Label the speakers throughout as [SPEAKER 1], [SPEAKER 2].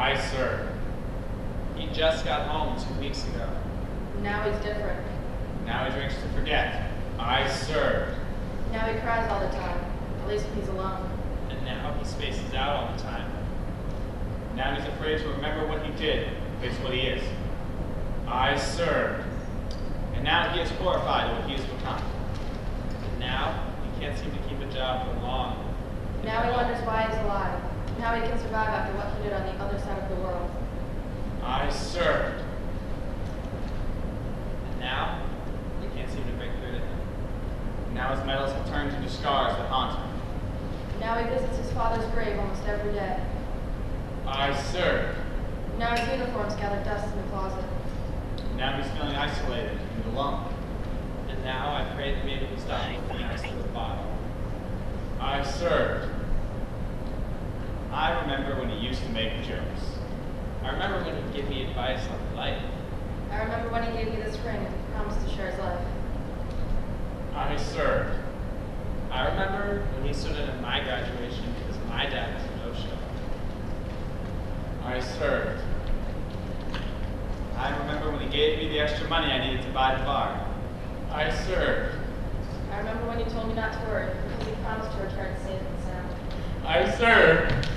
[SPEAKER 1] I served. He just got home 2 weeks ago.
[SPEAKER 2] Now he's different.
[SPEAKER 1] Now he drinks to forget. I served.
[SPEAKER 2] Now he cries all the time, at least when he's alone.
[SPEAKER 1] And now he spaces out all the time. Now he's afraid to remember what he did, face what he is. I served. And now he is horrified at what he has become. And now he can't seem to keep a job for long.
[SPEAKER 2] Now he wonders why he's alive, and how he can survive after what he did on the other side of the world.
[SPEAKER 1] I served. And now he can't seem to break through to him. Now his medals have turned into scars that haunt him.
[SPEAKER 2] Now he visits his father's grave almost every day.
[SPEAKER 1] I served.
[SPEAKER 2] Now his uniforms gather dust in the closet.
[SPEAKER 1] Now he's feeling isolated and alone. And now I pray that maybe he'll stop looking ice to the bottle. I served. I remember when he used to make jokes. I remember when he'd give me advice on life.
[SPEAKER 2] I remember when he gave me this ring and promised to share his life.
[SPEAKER 1] I served. I remember when he stood in at my graduation because my dad was a no-show. I served. I remember when he gave me the extra money I needed to buy the bar. I served.
[SPEAKER 2] I remember when he told me not to worry because he promised to return safe and sound.
[SPEAKER 1] I served.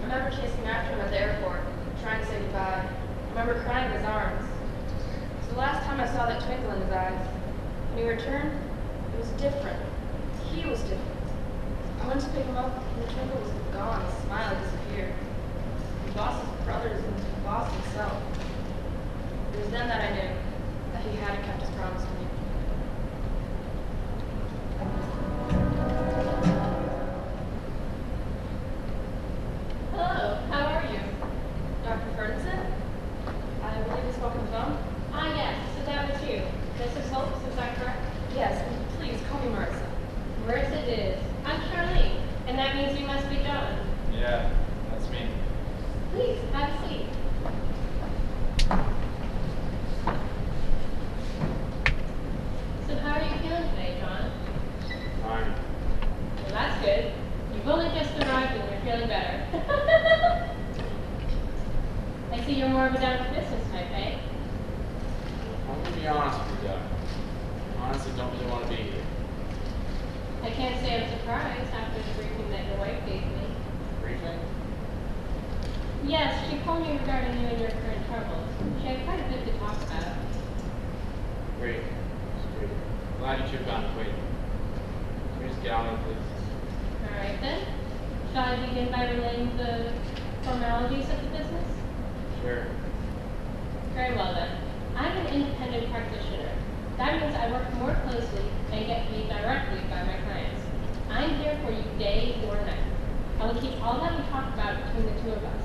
[SPEAKER 2] I remember chasing after him at the airport, trying to say goodbye. I remember crying in his arms. It was the last time I saw that twinkle in his eyes. When he returned, it was different. He was different. I went to pick him up, and the twinkle was gone. His smile had disappeared. The boss's brothers and the boss himself. It was then that I knew that he hadn't kept his promise to me.
[SPEAKER 3] Hello, how are you?
[SPEAKER 2] Dr. Ferguson? I believe you spoke on the phone?
[SPEAKER 3] Ah, yes, so that was you. Mrs. Holtz, is that correct?
[SPEAKER 2] Yes, and please call me Marissa.
[SPEAKER 3] Marissa it is. I'm Charlene, and that means you must be John.
[SPEAKER 1] Yeah, that's me.
[SPEAKER 3] Please, have a seat. So how are you feeling today, John?
[SPEAKER 1] Fine.
[SPEAKER 3] Well, that's good. You've only just arrived and you're feeling better. I see you're more of a down-to-business type, eh?
[SPEAKER 1] I'm gonna be honest with you, Doug. I honestly don't really want to be here.
[SPEAKER 3] I can't say I'm surprised after the briefing that your wife gave me.
[SPEAKER 1] Briefing?
[SPEAKER 3] Yes, she told me regarding you and your current troubles. She had quite a bit to talk about.
[SPEAKER 1] Great. It's great. Glad you two have gotten acquainted. Can we just get on with it, please?
[SPEAKER 3] All right then. Shall I begin by relaying the formalities of the business?
[SPEAKER 1] Sure.
[SPEAKER 3] Very well then. I'm an independent practitioner. That means I work more closely and get paid directly by my clients. I'm here for you day or night. I will keep all that we talk about between the two of us.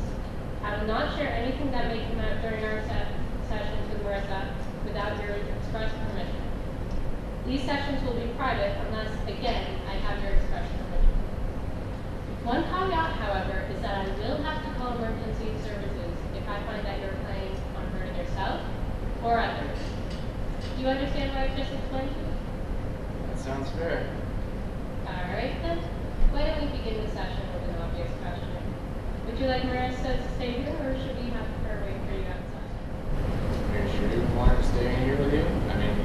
[SPEAKER 3] I will not share anything that may come out during our sessions with Marissa without your express permission. These sessions will be private unless, again, I have your express permission. One caveat, however, is that I will have to call emergency services if I find that you're planning on hurting yourself or others. Do you understand what I've just explained to you?
[SPEAKER 1] That sounds fair.
[SPEAKER 3] All right then. Why don't we begin the session with an obvious question? Would you like Marissa to stay here, or should we have her wait for you outside?
[SPEAKER 1] Are you sure you want her to stay in here with you? I mean,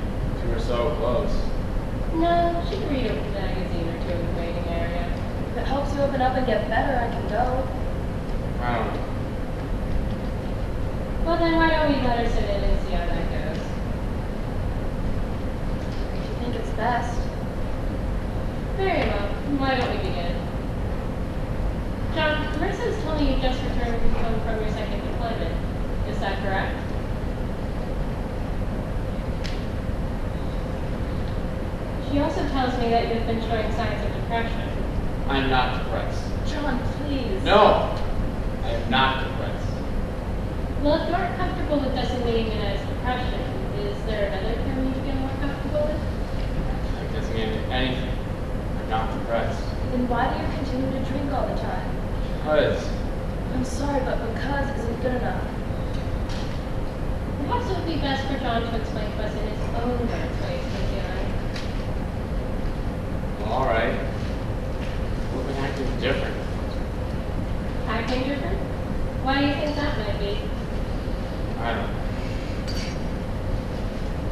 [SPEAKER 1] you were so close.
[SPEAKER 3] No, she can read a magazine or two in the waiting area.
[SPEAKER 2] If it helps you open up and get better, I can go.
[SPEAKER 1] I don't know.
[SPEAKER 3] Well then, why don't we let her sit in and see how that goes?
[SPEAKER 2] If you think it's best.
[SPEAKER 3] Very well. Why don't we begin? John, Marissa's told me you just returned home from your second deployment. Is that correct? She also tells me that you've been showing signs of depression.
[SPEAKER 1] I'm not depressed.
[SPEAKER 2] John, please.
[SPEAKER 1] No! I am not depressed.
[SPEAKER 3] Well, if you aren't comfortable with designating it as depression, is there another term you feel more comfortable with?
[SPEAKER 1] It doesn't mean anything. I'm not depressed.
[SPEAKER 2] Then why do you continue to drink all the time?
[SPEAKER 1] Because
[SPEAKER 2] I'm sorry, but because isn't good enough.
[SPEAKER 3] Perhaps it would be best for John to explain to us in his own words what he's been feeling.
[SPEAKER 1] well, all right. What would acting different?
[SPEAKER 3] Acting different? Why do you think that might be?
[SPEAKER 1] I don't know.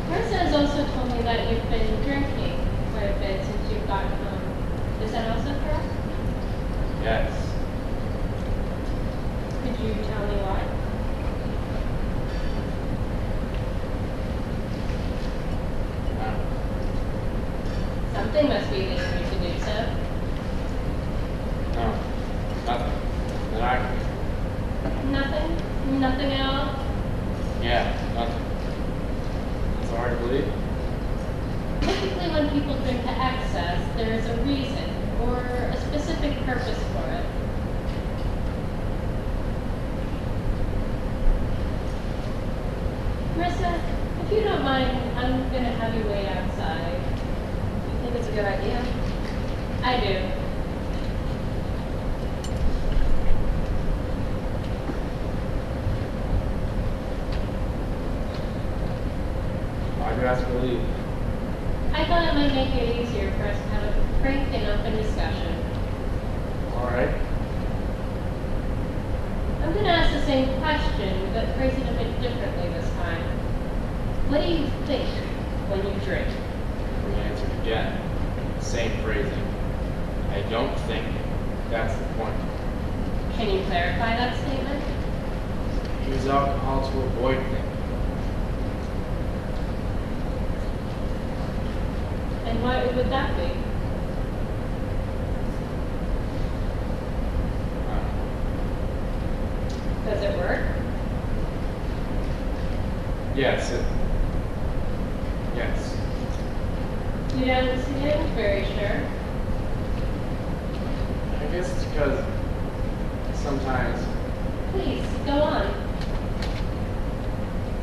[SPEAKER 3] Marissa has also told me that you've been drinking quite a bit since you've gotten home. Is that also correct?
[SPEAKER 1] Yes.
[SPEAKER 3] Could you tell me why?
[SPEAKER 1] I don't know.
[SPEAKER 3] Something must be leading you to do so.
[SPEAKER 1] No, nothing. That I
[SPEAKER 3] Nothing? Nothing at all?
[SPEAKER 1] Yeah, nothing. It's hard to believe.
[SPEAKER 3] Typically when people drink to excess, there is a reason or a specific purpose for it. Marissa, if you don't mind, I'm going to have you wait outside.
[SPEAKER 2] You think it's a good idea?
[SPEAKER 3] I do.
[SPEAKER 1] Why'd you ask me to leave?
[SPEAKER 3] I thought it might make it easier for us to have a frank and open discussion.
[SPEAKER 1] Alright.
[SPEAKER 3] I'm going to ask the same question, but phrase it a bit differently this time. What do you think when you drink?
[SPEAKER 1] I'm gonna answer it again. Same phrasing. I don't think that's the point.
[SPEAKER 3] Can you clarify that statement?
[SPEAKER 1] Use alcohol to avoid things.
[SPEAKER 3] And what would that be? Does it work?
[SPEAKER 1] Yes, yes.
[SPEAKER 3] You don't seem very sure.
[SPEAKER 1] I guess it's because sometimes,
[SPEAKER 3] Please, go on.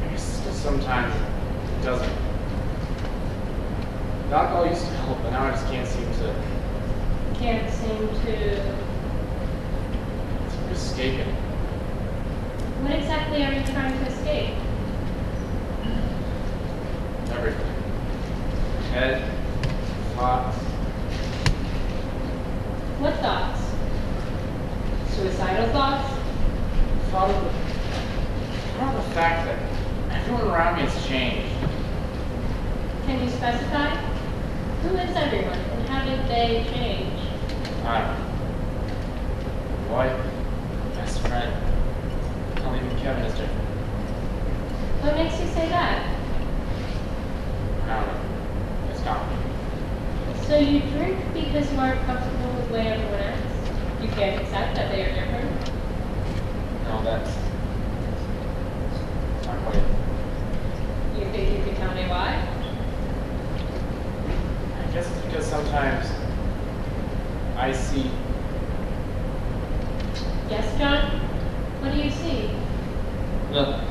[SPEAKER 1] I guess it's because sometimes it doesn't. The alcohol used to help, but now I just can't seem to
[SPEAKER 3] Can't seem to...
[SPEAKER 1] escape it.
[SPEAKER 3] What exactly are you trying to escape?
[SPEAKER 1] Everything. Head, thoughts,
[SPEAKER 3] What thoughts? Suicidal thoughts?
[SPEAKER 1] thought of the fact that everyone around me has changed.
[SPEAKER 3] Can you specify? Who is everyone and how did they change?
[SPEAKER 1] I don't know. Wife, best friend. Hell, even Kevin is different.
[SPEAKER 3] What makes you say that?
[SPEAKER 1] I don't know. It's complicated.
[SPEAKER 3] So you drink because you aren't comfortable with the way everyone acts? You can't accept that they are different?
[SPEAKER 1] No, that's not quite.
[SPEAKER 3] You think you could tell me why?
[SPEAKER 1] I guess it's because sometimes I see.
[SPEAKER 3] Yes, John? What do you see?
[SPEAKER 1] Nothing.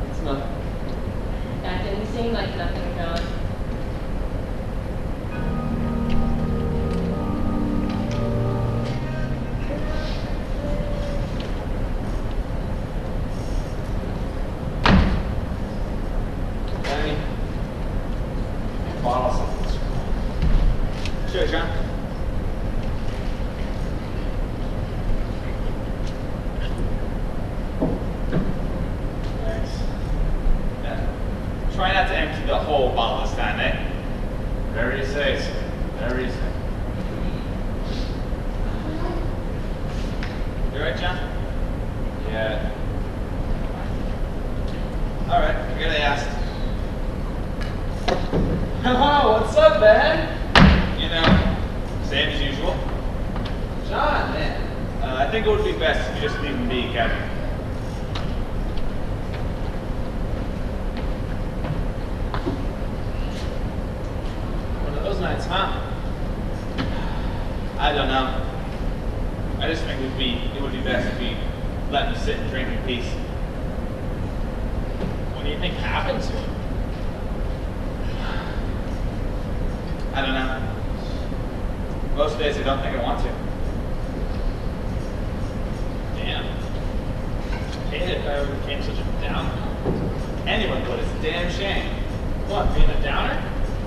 [SPEAKER 1] It's nothing.
[SPEAKER 3] That didn't seem like nothing, John.
[SPEAKER 1] Danny, a bottle of something. Sure, John. Thanks. Yeah. Try not to empty the whole bottle this time, eh? Whatever you say, sir. Whatever you say. You alright, John? Yeah. Alright, I forget I asked. Hello, what's up, man? You know, same as usual. John, man. I think it would be best if you just leave me be, Kevin. One of those nights, huh? I don't know. I just think it would be best if you let me sit and drink in peace. What do you think happened to him? I don't know. Most days I don't think I want to. Damn. I hate it if I ever became such a downer. Anyone would. It's a damn shame. What, being a downer?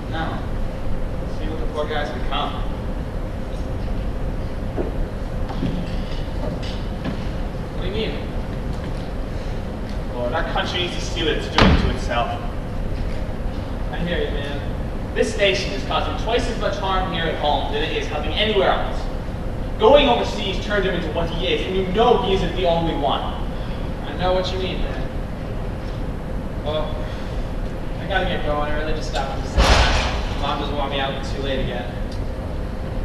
[SPEAKER 1] No. See what the poor guy's become. What do you mean? opportunities to steal it, it's doing it to itself.
[SPEAKER 4] I hear you, man.
[SPEAKER 1] This station is causing twice as much harm here at home than it is helping anywhere else. Going overseas turned him into what he is, and you know he isn't the only one.
[SPEAKER 4] I know what you mean, man. Well, I gotta get going. I really just stopped to say that. Mom doesn't want me out too late again.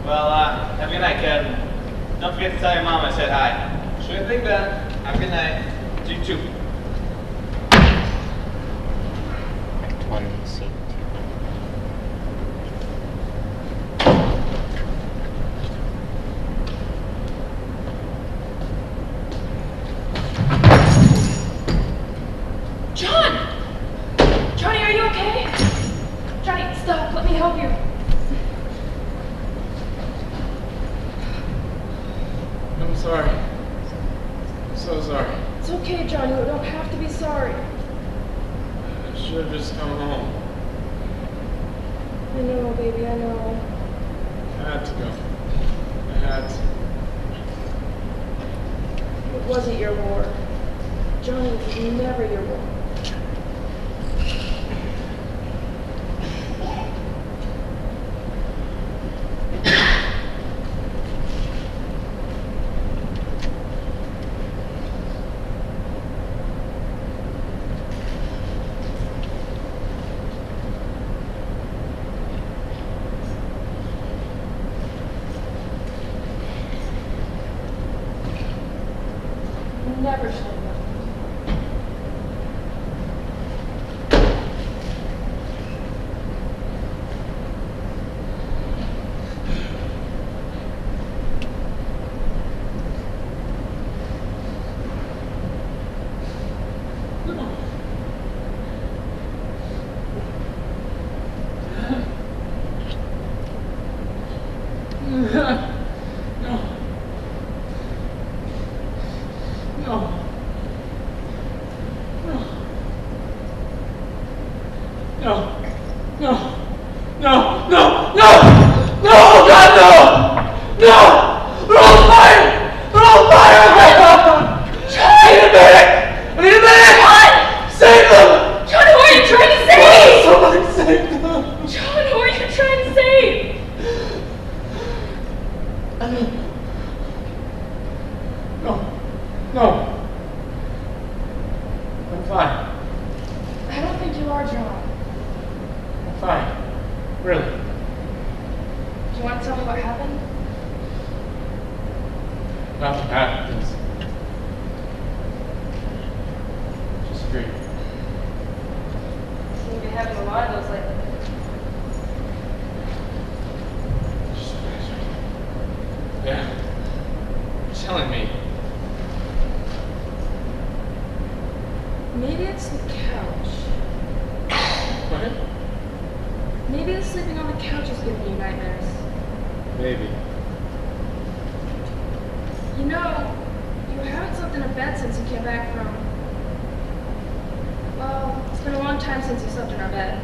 [SPEAKER 1] Well, have a good night, kid. Don't forget to tell your mom I said hi.
[SPEAKER 4] Sure thing, Ben. Have a good night.
[SPEAKER 1] You too.
[SPEAKER 5] Act 1, Scene 2.
[SPEAKER 2] John! Johnny, are you okay? Johnny, stop. Let me help you.
[SPEAKER 4] I'm sorry. I'm so sorry.
[SPEAKER 2] It's okay, Johnny. You don't have to be sorry.
[SPEAKER 4] I should have just come home.
[SPEAKER 2] I know, baby, I know.
[SPEAKER 4] I had to go. I had to.
[SPEAKER 2] It wasn't your war. Johnny, it was never your war. Never should have. Maybe it's the couch.
[SPEAKER 4] What?
[SPEAKER 2] Maybe the sleeping on the couch is giving you nightmares.
[SPEAKER 4] Maybe.
[SPEAKER 2] You know, you haven't slept in a bed since you came back from... Well, it's been a long time since you slept in our bed.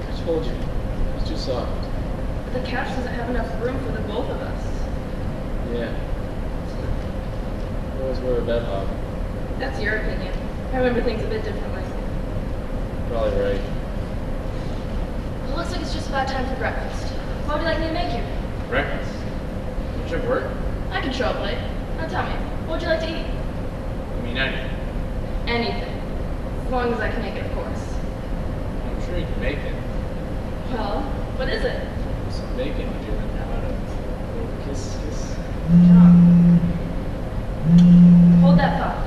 [SPEAKER 4] I told you. It's too soft.
[SPEAKER 2] But the couch doesn't have enough room for the both of us.
[SPEAKER 4] Yeah. I always wear a bed hog.
[SPEAKER 2] That's your opinion. I remember things a bit differently.
[SPEAKER 4] Probably right.
[SPEAKER 2] Well, it looks like it's just about time for breakfast. What would you like me to make you?
[SPEAKER 4] Breakfast? Don't you have work?
[SPEAKER 2] I can show up late. Now tell me, what would you like to eat?
[SPEAKER 4] I mean, anything.
[SPEAKER 2] Anything. As long as I can make it, of course.
[SPEAKER 4] I'm sure you can make it.
[SPEAKER 2] Well, what is it?
[SPEAKER 4] Some bacon would do it now. A little kiss.
[SPEAKER 2] John. Hold that thought.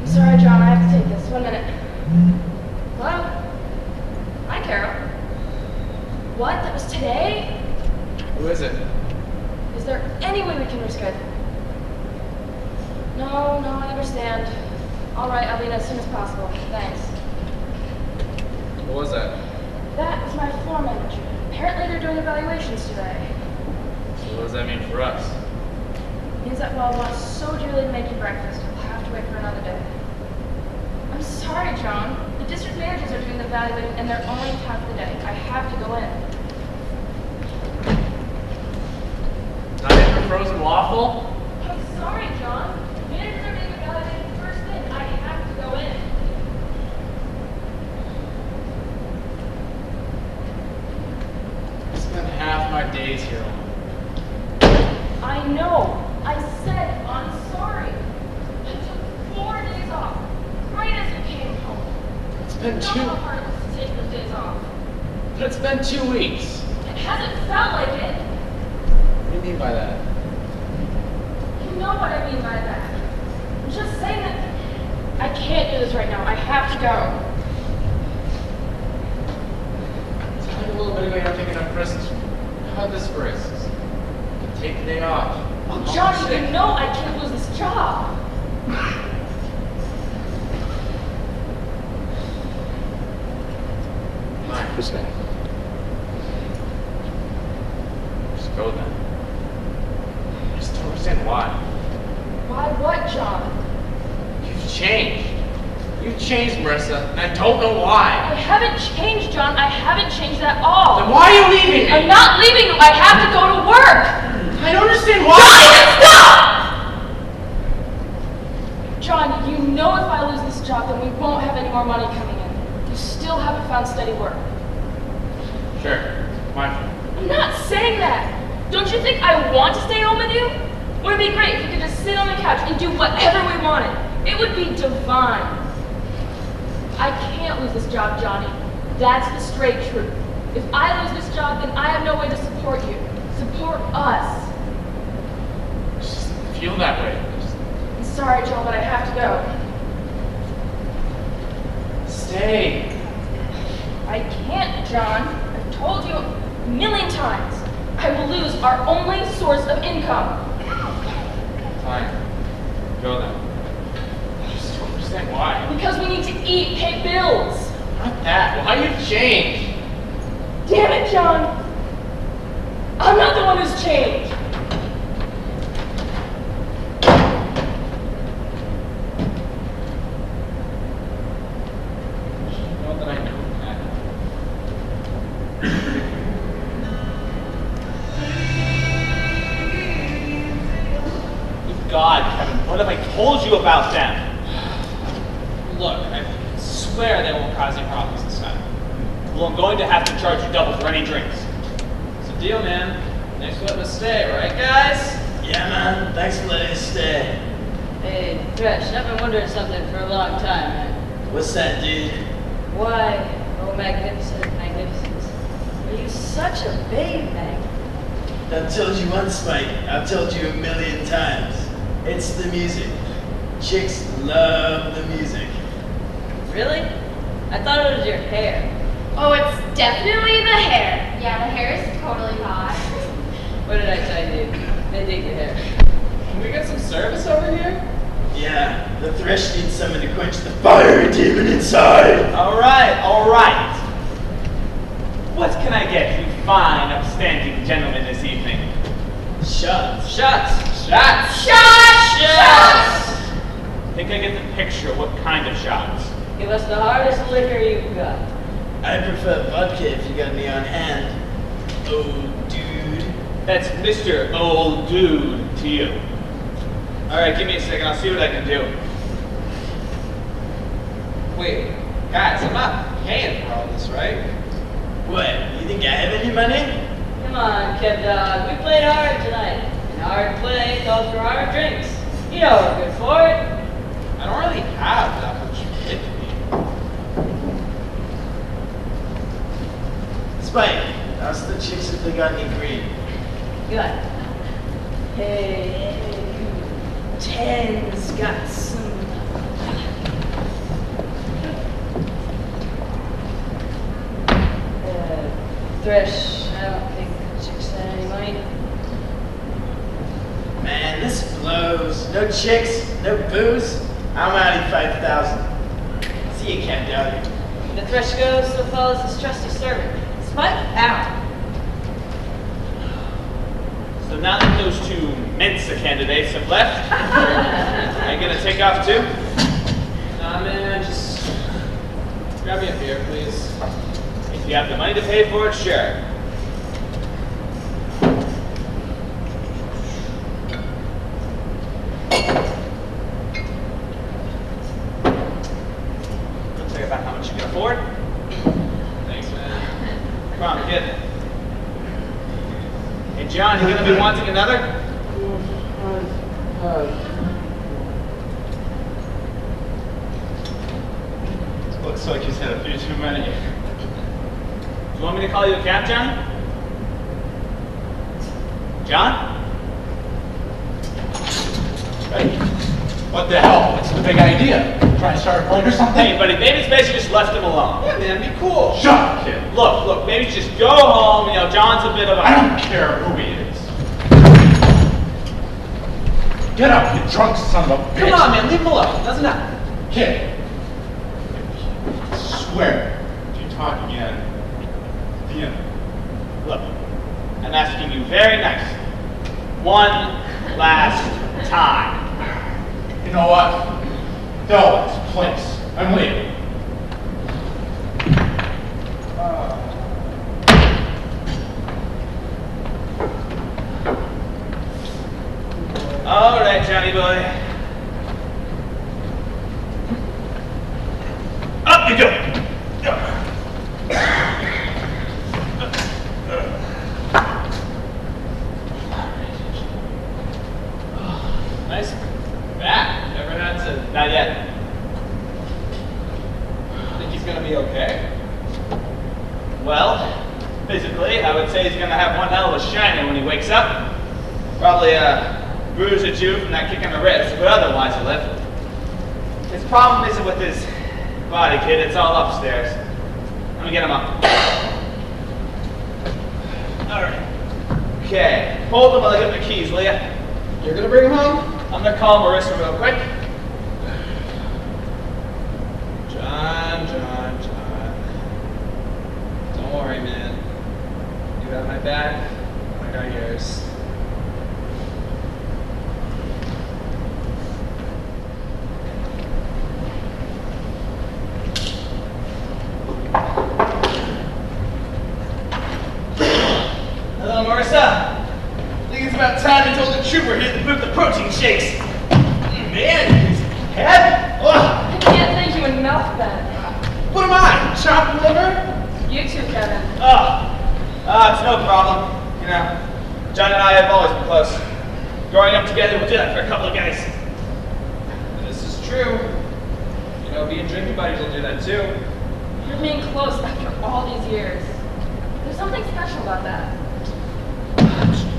[SPEAKER 2] I'm sorry, John, I have to take this. 1 minute. Hello? Hi, Carol. What? That was today?
[SPEAKER 4] Who is it?
[SPEAKER 2] Is there any way we can reschedule? No, I understand. All right, I'll be in as soon as possible. Thanks.
[SPEAKER 4] What was that?
[SPEAKER 2] That was my floor manager. Apparently they're doing evaluations today.
[SPEAKER 4] So what does that mean for us?
[SPEAKER 2] It means that while I want so dearly to make you breakfast, I'll have to wait for another day. I'm sorry, John. The district managers are doing the evaluating and they're only half the day. I have to go in.
[SPEAKER 4] Not even a frozen waffle?
[SPEAKER 2] I'm sorry,
[SPEAKER 4] our days here.
[SPEAKER 2] I know. I said I'm sorry. I took 4 days off, right as you came home.
[SPEAKER 4] It's been
[SPEAKER 2] You know how hard it was to take those days off.
[SPEAKER 4] But it's been 2 weeks.
[SPEAKER 2] It hasn't felt like it.
[SPEAKER 4] What do you mean by that?
[SPEAKER 2] You know what I mean by that. I'm just saying that I can't do this right now. I have to go.
[SPEAKER 4] Tell me a little bit ago you're not taking enough risks. How about this for instance? Take the day off.
[SPEAKER 2] Oh, Johnny, you know I can't lose this job.
[SPEAKER 4] Fine.
[SPEAKER 5] Who's that?
[SPEAKER 4] Just go then. I just don't understand why.
[SPEAKER 2] Why what, John?
[SPEAKER 4] You've changed. You've changed, Marissa, and I don't know why.
[SPEAKER 2] I haven't changed, John. I haven't changed at all.
[SPEAKER 4] Then why are you leaving me?
[SPEAKER 2] I'm not leaving you. I have to go to work.
[SPEAKER 4] I don't understand why.
[SPEAKER 2] Stop! John, you know if I lose this job, then we won't have any more money coming in. You still haven't found steady work.
[SPEAKER 4] Sure, fine.
[SPEAKER 2] I'm not saying that. Don't you think I want to stay home with you? Wouldn't it be great if you could just sit on the couch and do whatever we wanted? It would be divine. I can't lose this job, Johnny. That's the straight truth. If I lose this job, then I have no way to support you. Support us.
[SPEAKER 4] I just feel that way.
[SPEAKER 2] I'm sorry, John, but I have to go.
[SPEAKER 4] Stay.
[SPEAKER 2] I can't, John. I've told you a million times. I will lose our only source of income.
[SPEAKER 4] Fine. Go then. I just don't understand why.
[SPEAKER 2] Because we need to eat, pay bills.
[SPEAKER 4] Not that. Why you've changed?
[SPEAKER 2] Damn it, John. I'm not the one who's changed.
[SPEAKER 4] Not that I know that.
[SPEAKER 1] Good God, Kevin, what have I told you about them?
[SPEAKER 4] Look, I swear they won't cause any problems this time.
[SPEAKER 1] Well, I'm going to have to charge you double for any drinks.
[SPEAKER 4] It's a deal, man. Thanks for letting us stay, right, guys?
[SPEAKER 6] Yeah, man. Thanks for letting us stay.
[SPEAKER 7] Hey, Thresh, I've been wondering something for a long time, man.
[SPEAKER 6] What's that, dude?
[SPEAKER 7] Why, oh magnificent magnificence, are you such a babe, man?
[SPEAKER 6] I've told you once, Mike. I've told you a million times. It's the music. Chicks love the music.
[SPEAKER 7] Really? I thought it was your hair.
[SPEAKER 8] Oh, it's definitely the hair. Yeah, the hair is totally hot.
[SPEAKER 7] What did I tell you? They dig your hair.
[SPEAKER 4] Can we get some service over here?
[SPEAKER 6] Yeah, the Thresh needs someone to quench the fiery demon inside.
[SPEAKER 1] All right. What can I get you fine, upstanding gentlemen this evening?
[SPEAKER 6] Shots.
[SPEAKER 4] Shots!
[SPEAKER 1] Think I get the picture. What kind of shots?
[SPEAKER 7] Give us the hardest liquor you've got.
[SPEAKER 6] I prefer vodka if you got me on hand. Oh, dude.
[SPEAKER 1] That's Mr. Old Dude to you. All right, give me a second. I'll see what I can do.
[SPEAKER 4] Wait, guys, I'm not paying for all this, right?
[SPEAKER 6] What? You think I have any money?
[SPEAKER 7] Come on, Kev Dog, we played hard tonight. And hard play calls for hard drinks. You know we're good for it.
[SPEAKER 4] I don't really have that much hit to me.
[SPEAKER 6] Spike, ask the chicks if they got any green.
[SPEAKER 7] Good. Hey, Ten's got some. Thresh, I don't think chicks had any money.
[SPEAKER 6] Man, this blows. No chicks, no booze. I'm out of 5,000. See you, Kev Dog.
[SPEAKER 7] The Thresh goes, so follows his trusty servant. Spike out.
[SPEAKER 1] So now that those two Mensa candidates have left, are you gonna take off too?
[SPEAKER 4] Nah, man, just grab me a beer, please.
[SPEAKER 1] If you have the money to pay for it, sure. Looks like about how much you can afford.
[SPEAKER 4] Thanks, man.
[SPEAKER 1] Come on, get it. John, you gonna be wanting another? Looks like he's had a few too many. Do you want me to call you a cab, Johnny? John?
[SPEAKER 9] Hey, what the hell? What's the big idea? Trying to start a fight or something?
[SPEAKER 1] Hey, buddy, maybe it's best you just left him alone.
[SPEAKER 9] Yeah, man, be cool. Shut up, kid.
[SPEAKER 1] Look, maybe just go home. You know, John's a bit of a...
[SPEAKER 9] I don't care who he is. Get up, you drunk son of a bitch.
[SPEAKER 4] Come on, man, leave him alone. Doesn't matter.
[SPEAKER 9] Kid. I swear, if you talk again, the end.
[SPEAKER 1] Look, I'm asking you very nice. One last time.
[SPEAKER 9] You know what? Hell with this place. I'm leaving.
[SPEAKER 1] All right, Johnny boy. Up you go. Nice back. Never had to. Not yet.
[SPEAKER 4] Think he's gonna be okay?
[SPEAKER 1] Well, physically, I would say he's gonna have one hell of a shiner when he wakes up. Probably bruise or two from that kick in the ribs, but otherwise he'll live. His problem isn't with his body, kid. It's all upstairs. Let me get him up. All right. Okay. Hold him while I get the keys, will ya?
[SPEAKER 4] You're gonna bring him home?
[SPEAKER 1] I'm gonna call Marissa real quick.
[SPEAKER 4] John. Don't worry, man. You got my back, I got yours.
[SPEAKER 1] Hello, Marissa. I think it's about time you told the trooper here to move the protein shakes. Man, his head. Ugh.
[SPEAKER 2] I can't thank you enough, Ben.
[SPEAKER 1] What am I? Chopped liver?
[SPEAKER 2] You too, Kevin.
[SPEAKER 1] It's no problem. You know, John and I have always been close. Growing up together, we'll do that for a couple of guys.
[SPEAKER 4] This is true. You know, being drinking buddies will do that too.
[SPEAKER 2] You're being close after all these years. There's something special about that.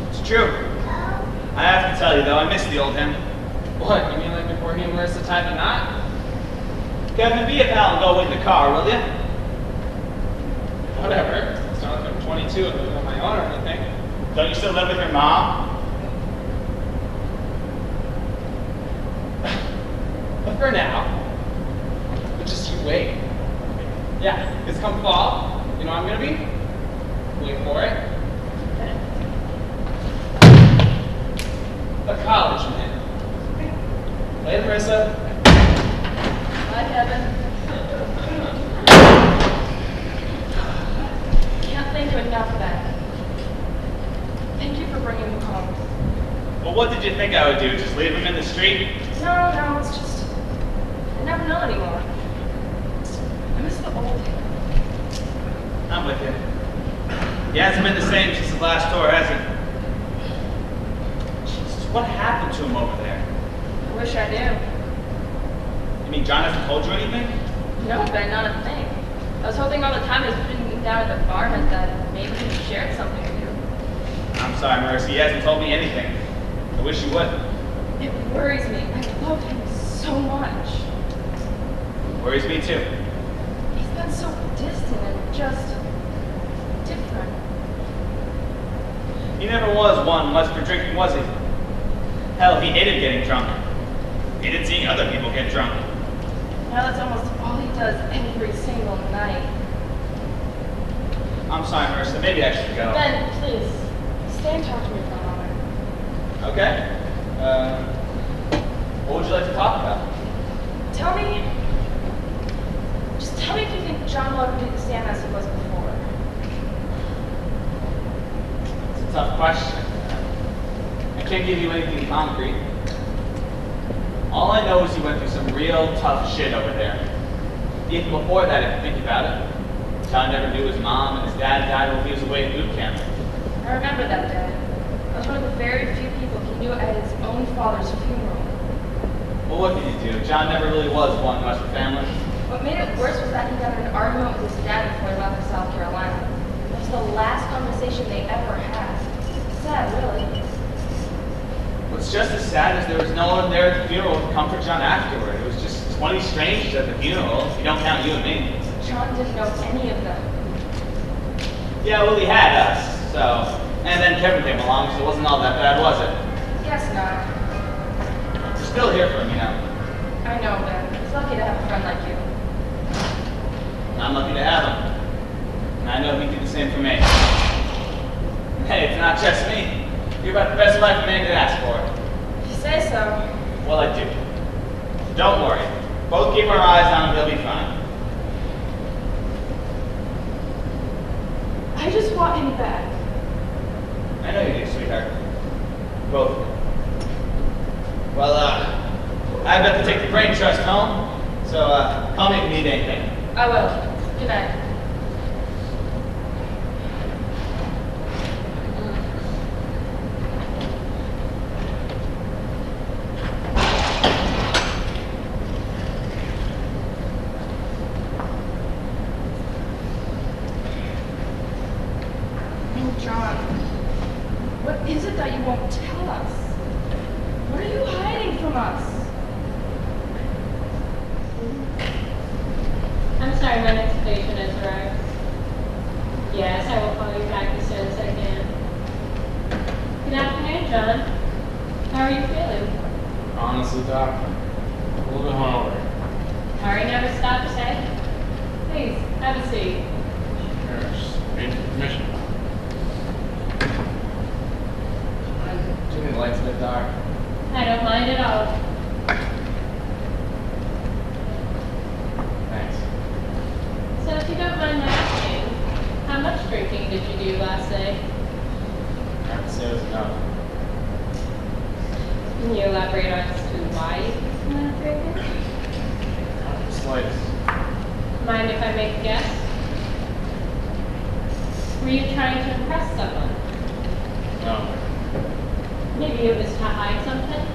[SPEAKER 1] It's true. I have to tell you, though, I miss the old him.
[SPEAKER 4] What, you mean like before he and Marissa tied the knot?
[SPEAKER 1] Kevin, be a pal and go win the car, will you?
[SPEAKER 4] Whatever. It's not like I'm 22 and living on my own or anything.
[SPEAKER 1] Don't you still live with your mom?
[SPEAKER 4] But for now, just you wait. Yeah, because come fall, you know what I'm gonna be? Wait for it. A college man. Later, Marissa.
[SPEAKER 2] Bye, Kevin. Can't thank you enough, Ben. Thank you for bringing him home.
[SPEAKER 1] Well, what did you think I would do? Just leave him in the street?
[SPEAKER 2] No, it's just I never know anymore. I miss the old him.
[SPEAKER 1] I'm with you. He hasn't been the same since the last tour, has he? Jesus, what happened to him over there?
[SPEAKER 2] I wish I knew.
[SPEAKER 1] You mean John hasn't told you anything?
[SPEAKER 2] No, Ben, not a thing. I was hoping all the time he was putting me down at the bar meant that maybe he shared something with you.
[SPEAKER 1] I'm sorry, Mercy. He hasn't told me anything. I wish he would.
[SPEAKER 2] It worries me. I love him so much.
[SPEAKER 1] Worries me too.
[SPEAKER 2] He's been so distant and just different.
[SPEAKER 1] He never was one much for drinking, was he? Hell, he hated getting drunk. He hated seeing other people get drunk.
[SPEAKER 2] Now that's almost all he does every single night.
[SPEAKER 1] I'm sorry, Marissa. Maybe I should go.
[SPEAKER 2] Ben, please, stay and talk to me for a moment.
[SPEAKER 1] Okay. What would you like to talk about?
[SPEAKER 2] Just tell me if you think John will ever be the same as he was before.
[SPEAKER 1] It's a tough question. I can't give you anything concrete. All I know is he went through some real tough shit over there. Even before that, if you think about it. John never knew his mom, and his dad died while he was away at boot camp.
[SPEAKER 2] I remember that day.
[SPEAKER 1] John never really was one much of a family.
[SPEAKER 2] What made it worse was that he got in an argument with his dad before he left for South Carolina. It was the last conversation they ever had. Sad, really.
[SPEAKER 1] What's just as sad is there was no one there at the funeral to comfort John afterward. It was just 20 strangers at the funeral, if you don't count you and me.
[SPEAKER 2] John didn't know any of them.
[SPEAKER 1] Yeah, well, he had us, so. And then Kevin came along, so it wasn't all that bad, was it?
[SPEAKER 2] Guess not.
[SPEAKER 1] We're still here for him, you know.
[SPEAKER 2] I know, Ben. It's lucky to have a friend like you.
[SPEAKER 1] I'm lucky to have him. And I know he'd do the same for me. Hey, it's not just me. You're about the best life a man could ask for.
[SPEAKER 2] If you say so.
[SPEAKER 1] Well, I do. Don't worry. Both keep our eyes on him, he'll be fine.
[SPEAKER 2] I just want him back.
[SPEAKER 1] I know you do, sweetheart. Both of you. Well, I've got to take the brain trust home, so call me if you need anything.
[SPEAKER 2] I will. Good night. John, what is it that you won't tell us? What are you hiding from us?
[SPEAKER 3] I'm sorry, my next patient has arrived. Yes, I will call you back as soon as I can. Good afternoon, John. How are you feeling?
[SPEAKER 9] Honestly, Doc, a little bit hungover.
[SPEAKER 3] Hurry never stops, eh? Please, have a seat.
[SPEAKER 9] Harris, made for permission. Do you need lights in the dark?
[SPEAKER 3] I don't mind at all.
[SPEAKER 9] Thanks.
[SPEAKER 3] So if you don't mind my asking, how much drinking did you do last night?
[SPEAKER 9] I have to say it was enough.
[SPEAKER 3] Can you elaborate on as to why you went drinking?
[SPEAKER 9] Not the slightest.
[SPEAKER 3] Mind if I make a guess? Were you trying to impress someone?
[SPEAKER 9] No.
[SPEAKER 3] Maybe it was to hide something?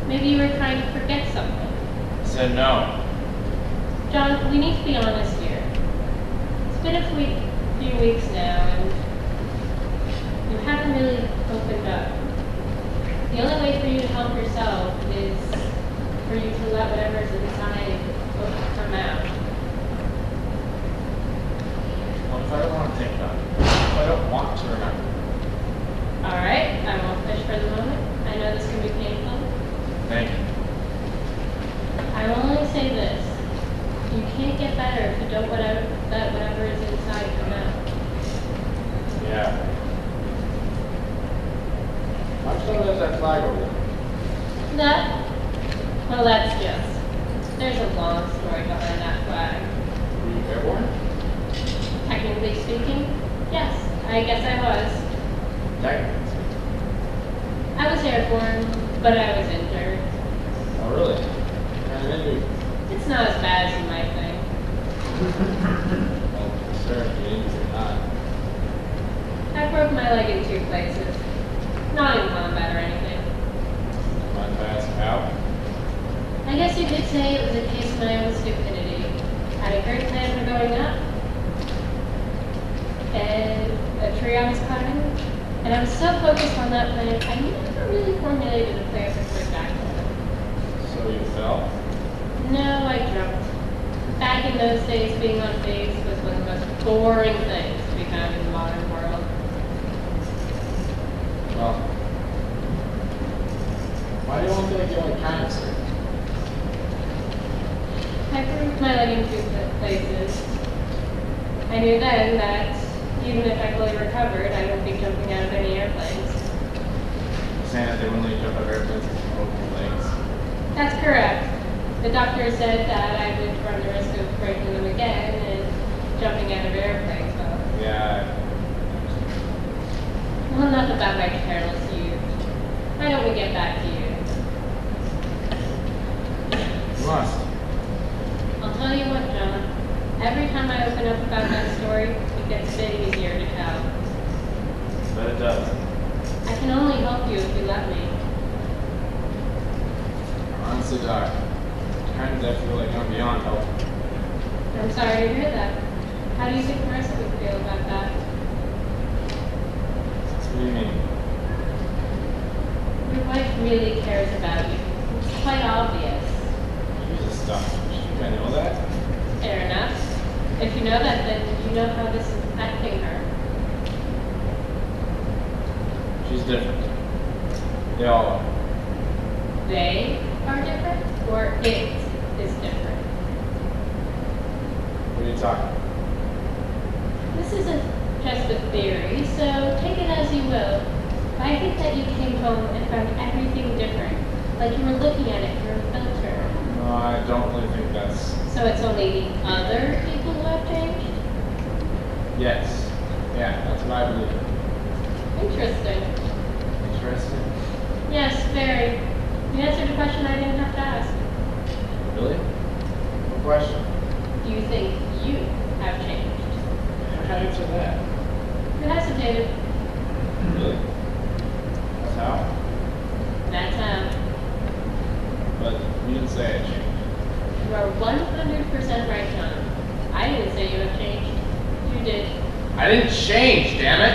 [SPEAKER 3] Maybe you were trying to forget something?
[SPEAKER 9] I said no.
[SPEAKER 3] John, we need to be honest here. It's been a few weeks now, and you haven't really opened up. The only way for you to help yourself is for you to let whatever's inside come out.
[SPEAKER 9] What if I don't want to think about it? If I don't want to remember?
[SPEAKER 3] All right, I won't push for the moment. I know this can be painful.
[SPEAKER 9] Thank you.
[SPEAKER 3] I will only say this. You can't get better if you don't let whatever is inside come out.
[SPEAKER 9] Yeah. How much longer is that flag over there?
[SPEAKER 3] That? Well, that's just. There's a long story behind that flag.
[SPEAKER 9] Were you airborne?
[SPEAKER 3] Technically speaking, yes, I guess I was.
[SPEAKER 9] Technically.
[SPEAKER 3] I was airborne, but I was injured.
[SPEAKER 9] Oh, really? Kind of injury.
[SPEAKER 3] It's not as bad as you might think.
[SPEAKER 9] Well, sir, if you're injured or not.
[SPEAKER 3] I broke my leg in 2 places. Not in combat or anything.
[SPEAKER 9] Mind if I ask how?
[SPEAKER 3] I guess you could say it was a case of my own stupidity. Had a great plan for going up, and a tree I was climbing, and I was so focused on that plan, I never really formulated a plan for going back home.
[SPEAKER 9] So you fell?
[SPEAKER 3] No, I jumped. Back in those days, being on base was one of the most boring things to be found in the modern world.
[SPEAKER 9] Well, why do you only feel like you only kind of, sir?
[SPEAKER 3] I broke my leg in 2 places. I knew then that even if I fully recovered, I wouldn't be jumping out of any airplanes.
[SPEAKER 9] Saying that they wouldn't let you jump out of airplanes with broken legs.
[SPEAKER 3] That's correct. The doctor said that I would run the risk of breaking them again and jumping out of airplanes.
[SPEAKER 9] Yeah.
[SPEAKER 3] Well, enough about my careless youth. Why don't we get back to you?
[SPEAKER 9] You must.
[SPEAKER 3] I'll tell you what, John. Every time I open up about that story, it gets a bit easier to tell.
[SPEAKER 9] But it does.
[SPEAKER 3] I can only help you if you let me.
[SPEAKER 9] All Honestly, Doc, times I feel like I'm beyond help.
[SPEAKER 3] I'm sorry to hear that. How do you think Marissa would feel about that?
[SPEAKER 9] What do you mean?
[SPEAKER 3] Your wife really cares about you. It's quite obvious.
[SPEAKER 9] Jesus, Doc. Should I know that?
[SPEAKER 3] Fair enough. If you know that, then you know how this is affecting her.
[SPEAKER 9] She's different. They all are.
[SPEAKER 3] They are different, or it is different?
[SPEAKER 9] What are you talking about?
[SPEAKER 3] This isn't just a theory, so take it as you will. But I think that you came home and found everything different, like you were looking at it through a filter.
[SPEAKER 9] No, I don't really think that's...
[SPEAKER 3] So it's only the other people who have changed?
[SPEAKER 9] Yes. Yeah, that's what I believe.
[SPEAKER 3] Interesting.
[SPEAKER 9] Interesting.
[SPEAKER 3] Yes, very. You answered a question I didn't have to ask.
[SPEAKER 9] Really? What question?
[SPEAKER 3] Do you think you have changed?
[SPEAKER 9] How can I answer that?
[SPEAKER 3] You hesitated.
[SPEAKER 9] Really? That's how?
[SPEAKER 3] That's how.
[SPEAKER 9] But you didn't say I changed.
[SPEAKER 3] You are 100% right, John. I didn't say you have changed. You did.
[SPEAKER 9] I didn't change, damn it!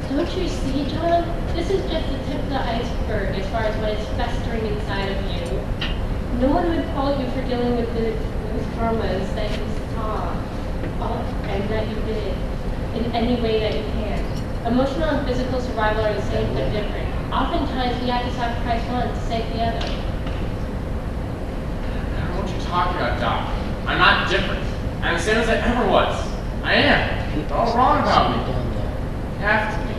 [SPEAKER 3] Don't you see, John? This is just the tip of the iceberg as far as what is festering inside of you. No one would fault you for dealing with those traumas that you saw and that you did in any way that you can. Emotional and physical survival are the same but different. Oftentimes, we have to sacrifice one to save the other.
[SPEAKER 9] I don't know what you're talking about, Doc. I'm not different. I'm the same as I ever was. I am. They're all wrong about me. You have to be.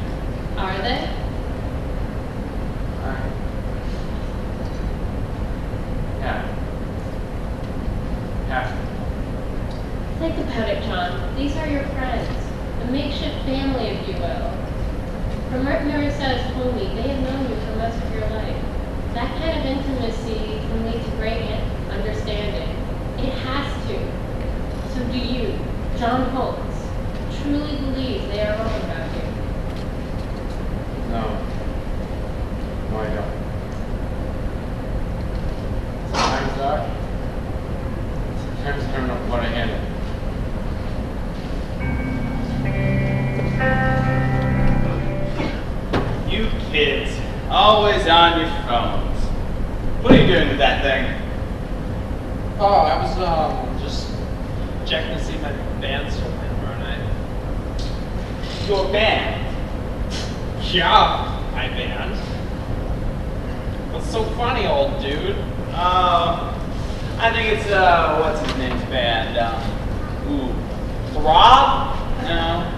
[SPEAKER 3] Are they?
[SPEAKER 9] Yeah. Have to.
[SPEAKER 3] Think about it, John. These are your friends. A makeshift family, if you will. From what Marissa has told me, they have known you for most of your life. That kind of intimacy can lead to great understanding. It has to. So do you, John Holtz, truly believe they are wrong about you?
[SPEAKER 9] No. No, I don't. Sometimes, Doc. Sometimes I don't know what I handle.
[SPEAKER 1] You kids, always on your phones. What are you doing with that thing?
[SPEAKER 4] Oh, I was just checking to see if my band's still playing tomorrow night.
[SPEAKER 1] Your band.
[SPEAKER 4] Yeah, my band. What's so funny, old dude?
[SPEAKER 1] I think it's, what's his name's band? Throb? No.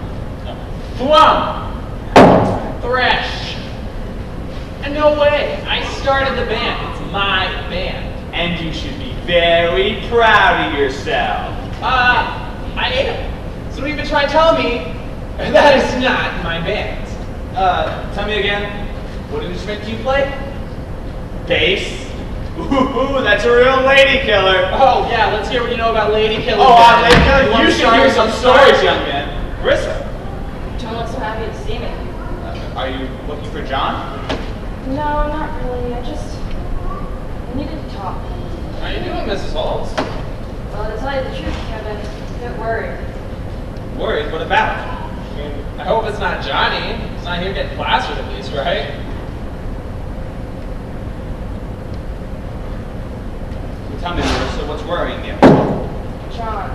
[SPEAKER 1] Thrum!
[SPEAKER 4] Thresh. And no way, I started the band. It's my band.
[SPEAKER 1] And you should be very proud of yourself.
[SPEAKER 4] I am. So don't even try telling me that is not my band.
[SPEAKER 1] Tell me again, what instrument do you play? Bass? Ooh, that's a real lady killer.
[SPEAKER 4] Oh yeah, let's hear what you know about Lady Killer.
[SPEAKER 1] Oh, lady killer,
[SPEAKER 4] wanna
[SPEAKER 1] you should
[SPEAKER 4] start
[SPEAKER 1] hear
[SPEAKER 4] with
[SPEAKER 1] some stories, young man. Marissa,
[SPEAKER 2] Don't look so happy to see me.
[SPEAKER 1] are you looking for John?
[SPEAKER 2] No, not really. I needed to talk.
[SPEAKER 4] How you doing, Mrs. Holtz?
[SPEAKER 2] Well, to tell you the truth, Kevin, I'm a bit worried.
[SPEAKER 1] Worried? What about?
[SPEAKER 4] I mean, I hope it's not Johnny. He's not here getting plastered at least, right?
[SPEAKER 1] Tell me, Marissa, what's worrying you?
[SPEAKER 2] John.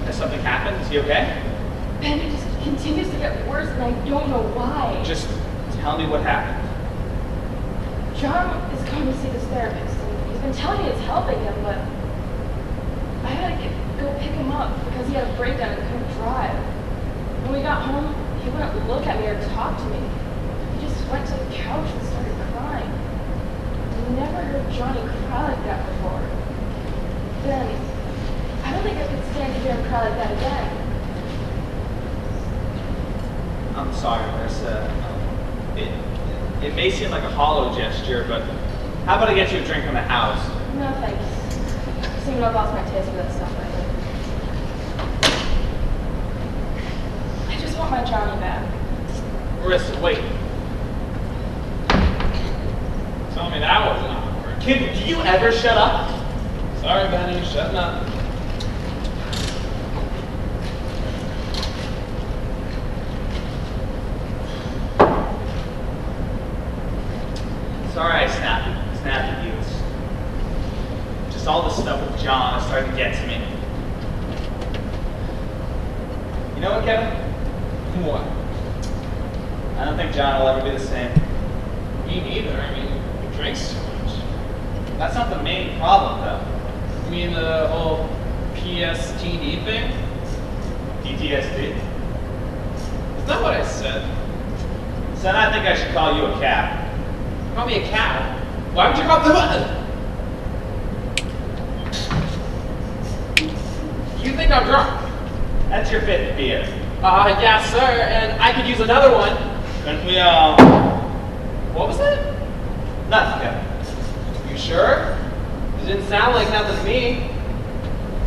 [SPEAKER 1] Has something happened? Is he okay?
[SPEAKER 2] Ben, it just continues to get worse, and I don't know why.
[SPEAKER 1] Just tell me what happened.
[SPEAKER 2] John is going to see this therapist, and he's been telling me it's helping him, but I had to go pick him up because he had a breakdown and couldn't drive. When we got home, he wouldn't look at me or talk to me. He just went to the couch and started crying. I never heard Johnny cry like that before. Then, I don't think I could stand to hear him cry like that again.
[SPEAKER 1] I'm sorry, Marissa. It may seem like a hollow gesture, but how about I get you a drink from the house?
[SPEAKER 2] No, thanks. I seem to have lost my taste for that stuff lately. I just want my Johnny back.
[SPEAKER 1] Marissa, wait.
[SPEAKER 4] Tell me that wasn't awkward.
[SPEAKER 1] Kid, do you ever shut up?
[SPEAKER 4] Sorry, Benny, shutting up.
[SPEAKER 1] Sorry I snapped at you. It's just all this stuff with John is starting to get to me. You know what, Kevin?
[SPEAKER 4] What?
[SPEAKER 1] I don't think John will ever be the same.
[SPEAKER 4] Me neither. I mean, he drinks too much.
[SPEAKER 1] That's not the main problem, though.
[SPEAKER 4] You mean the whole PSTD thing?
[SPEAKER 1] PTSD?
[SPEAKER 4] Is that what I said?
[SPEAKER 1] Son, I think I should call you a cab.
[SPEAKER 4] Call me a cab? Why would you call me what? You think I'm drunk?
[SPEAKER 1] That's your fifth beer.
[SPEAKER 4] Yeah, sir, and I could use another one.
[SPEAKER 1] Couldn't we,
[SPEAKER 4] What was that?
[SPEAKER 1] Nothing, Kevin.
[SPEAKER 4] You sure? It didn't sound like nothing to me.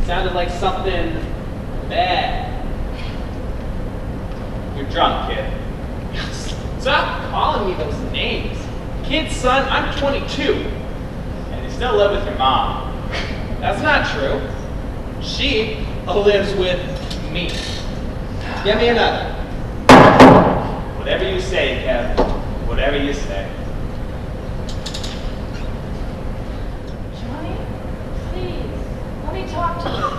[SPEAKER 4] It sounded like something bad.
[SPEAKER 1] You're drunk, kid.
[SPEAKER 4] Stop calling me those names. Kid, son, I'm 22.
[SPEAKER 1] And you still live with your mom.
[SPEAKER 4] That's not true. She lives with me. Get me another.
[SPEAKER 1] Whatever you say, Kev. Whatever you say.
[SPEAKER 2] Johnny, please, let me talk to you.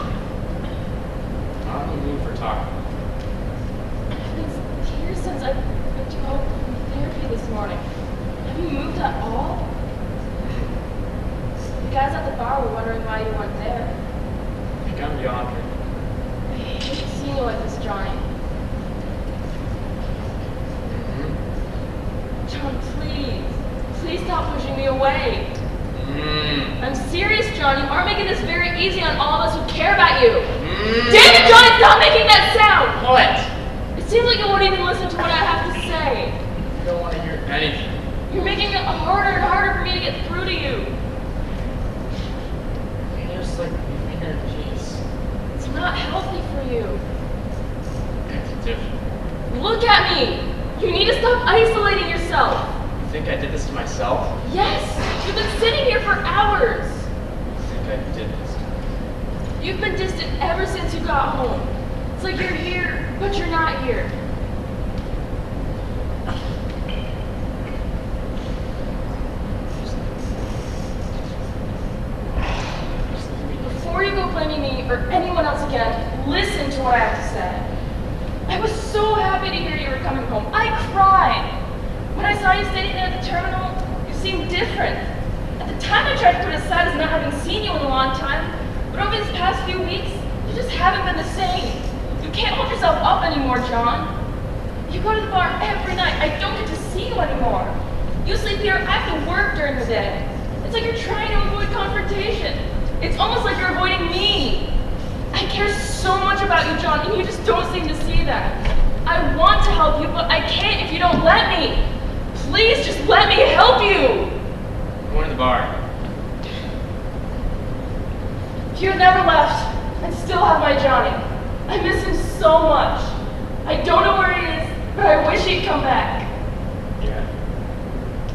[SPEAKER 4] I'm in the mood for talking.
[SPEAKER 2] It's years since I picked you up from therapy this morning. Have you moved at all? The guys at the bar were wondering why you weren't there.
[SPEAKER 4] I think I'm yawning.
[SPEAKER 2] I hate seeing you like this, Johnny. John, please. Please stop pushing me away. I'm serious, John. You are making this very easy on all of us who care about you. Damn it, Johnny, stop making that sound!
[SPEAKER 4] What?
[SPEAKER 2] It seems like you won't even listen to what I have to say.
[SPEAKER 4] I don't want to hear anything.
[SPEAKER 2] You're making it harder and harder for me to get through to you.
[SPEAKER 4] You're just like leave me here in peace.
[SPEAKER 2] It's not healthy for you.
[SPEAKER 4] It's different.
[SPEAKER 2] Look at me. You need to stop isolating yourself.
[SPEAKER 4] You think I did this to myself?
[SPEAKER 2] Yes, you've been sitting here for hours.
[SPEAKER 4] I think I did this.
[SPEAKER 2] You've been distant ever since you got home. It's like you're here, but you're not here. Before you go blaming me or anyone else again, listen to what I have to say. I was so happy to hear you were coming home. I cried. When I saw you standing there at the terminal, you seemed different. At the time, I tried to put it aside as not having seen you in a long time, but over these past few weeks, you just haven't been the same. You can't hold yourself up anymore, John. You go to the bar every night. I don't get to see you anymore. You sleep here. I have to work during the day. It's like you're trying to avoid confrontation. It's almost like you're avoiding me. I care so much about you, John, and you just don't seem to see that. I want to help you, but I can't if you don't let me. Please just let me help you.
[SPEAKER 4] I'm going to the bar.
[SPEAKER 2] If you had never left, I'd still have my Johnny. I miss him so much. I don't know where he is, but I wish he'd come back.
[SPEAKER 4] Yeah,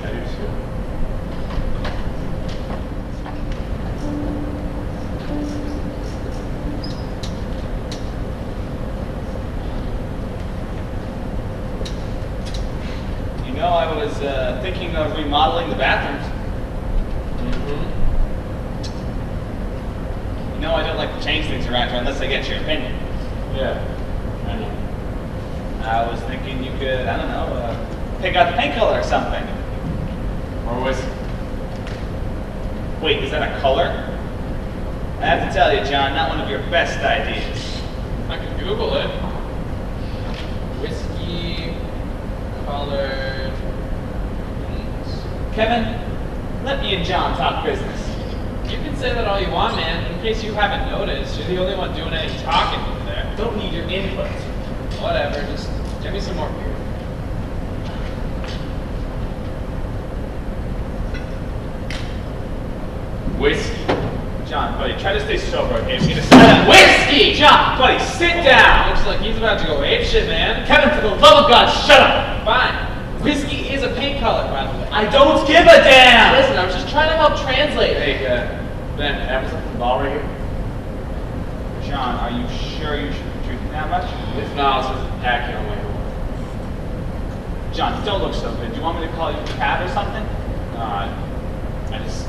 [SPEAKER 4] I do too.
[SPEAKER 1] You know, I was thinking of remodeling the bathrooms. You know, I don't like to change things around here unless I get your opinion.
[SPEAKER 4] Yeah, I know.
[SPEAKER 1] I was thinking you could, I don't know, pick out the paint color or something.
[SPEAKER 4] Or whiskey.
[SPEAKER 1] Wait, is that a color? I have to tell you, John, not one of your best ideas.
[SPEAKER 4] I can Google it. Whiskey colored paint.
[SPEAKER 1] Kevin, let me and John talk business.
[SPEAKER 4] You can say that all you want, man. In case you haven't noticed, you're the only one doing any talking over there.
[SPEAKER 1] Don't need your input.
[SPEAKER 4] Whatever, just give me some more beer.
[SPEAKER 1] Whiskey. John, buddy, try to stay sober, okay? We need to sit down. Whiskey! John, buddy, sit down!
[SPEAKER 4] Looks like he's about to go apeshit, man.
[SPEAKER 1] Kevin, for the love of God, shut up!
[SPEAKER 4] Fine. Whiskey is a paint color, by the way.
[SPEAKER 1] I I don't give a damn!
[SPEAKER 9] Listen, I was just trying to help translate. Hey, Ben, Amazon, the ball right here.
[SPEAKER 1] John, are you sure you should be drinking that much?
[SPEAKER 9] If not, I'll just pack you on my home.
[SPEAKER 1] John, you don't look so good. Do you want me to call you a cab or something?
[SPEAKER 9] No, I just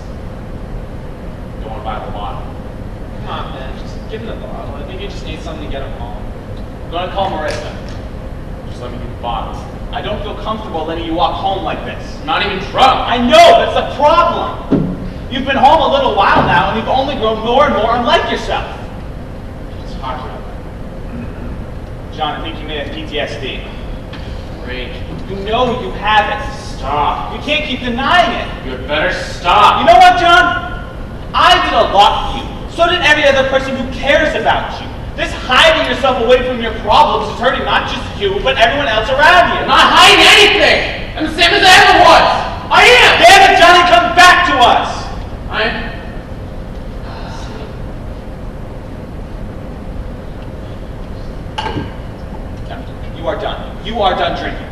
[SPEAKER 9] don't want to buy the bottle.
[SPEAKER 4] Come on, man. Just give him the bottle. I think he just needs something to get him home.
[SPEAKER 1] I'm gonna call Marissa.
[SPEAKER 9] Just let me get the bottle.
[SPEAKER 1] I don't feel comfortable letting you walk home like this.
[SPEAKER 9] I'm not even drunk.
[SPEAKER 1] I know, that's the problem. You've been home a little while now, and you've only grown more and more unlike yourself.
[SPEAKER 9] It's hot out there.
[SPEAKER 1] John, I think you may have PTSD.
[SPEAKER 9] Great.
[SPEAKER 1] You know you have it.
[SPEAKER 9] Stop.
[SPEAKER 1] You can't keep denying it.
[SPEAKER 9] You had better stop.
[SPEAKER 1] You know what, John? I did a lot for you. So did every other person who cares about you. This hiding yourself away from your problems is hurting not just you, but everyone else around you.
[SPEAKER 9] I'm not hiding anything. I'm the same as I ever was. I am.
[SPEAKER 1] Damn it, Johnny, come back to us. You are done. You are done drinking.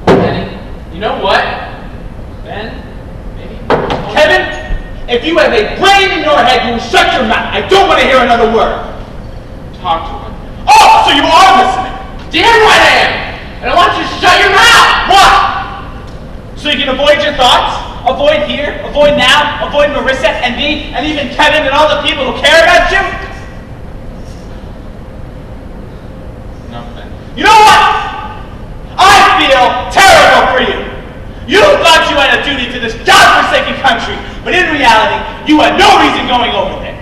[SPEAKER 9] Benny, you know what? Ben, maybe.
[SPEAKER 1] Kevin, if you have a brain in your head, you will shut your mouth. I don't want to hear another word.
[SPEAKER 9] Talk to him.
[SPEAKER 1] Oh, so you are listening.
[SPEAKER 9] Damn right I am. And I want you to shut your mouth.
[SPEAKER 1] What? So you can avoid your thoughts? Avoid here, avoid now, avoid Marissa and me, and even Kevin and all the people who care about you?
[SPEAKER 9] No, Ben.
[SPEAKER 1] You know what? I feel terrible for you. You thought you had a duty to this godforsaken country, but in reality, you had no reason going over there.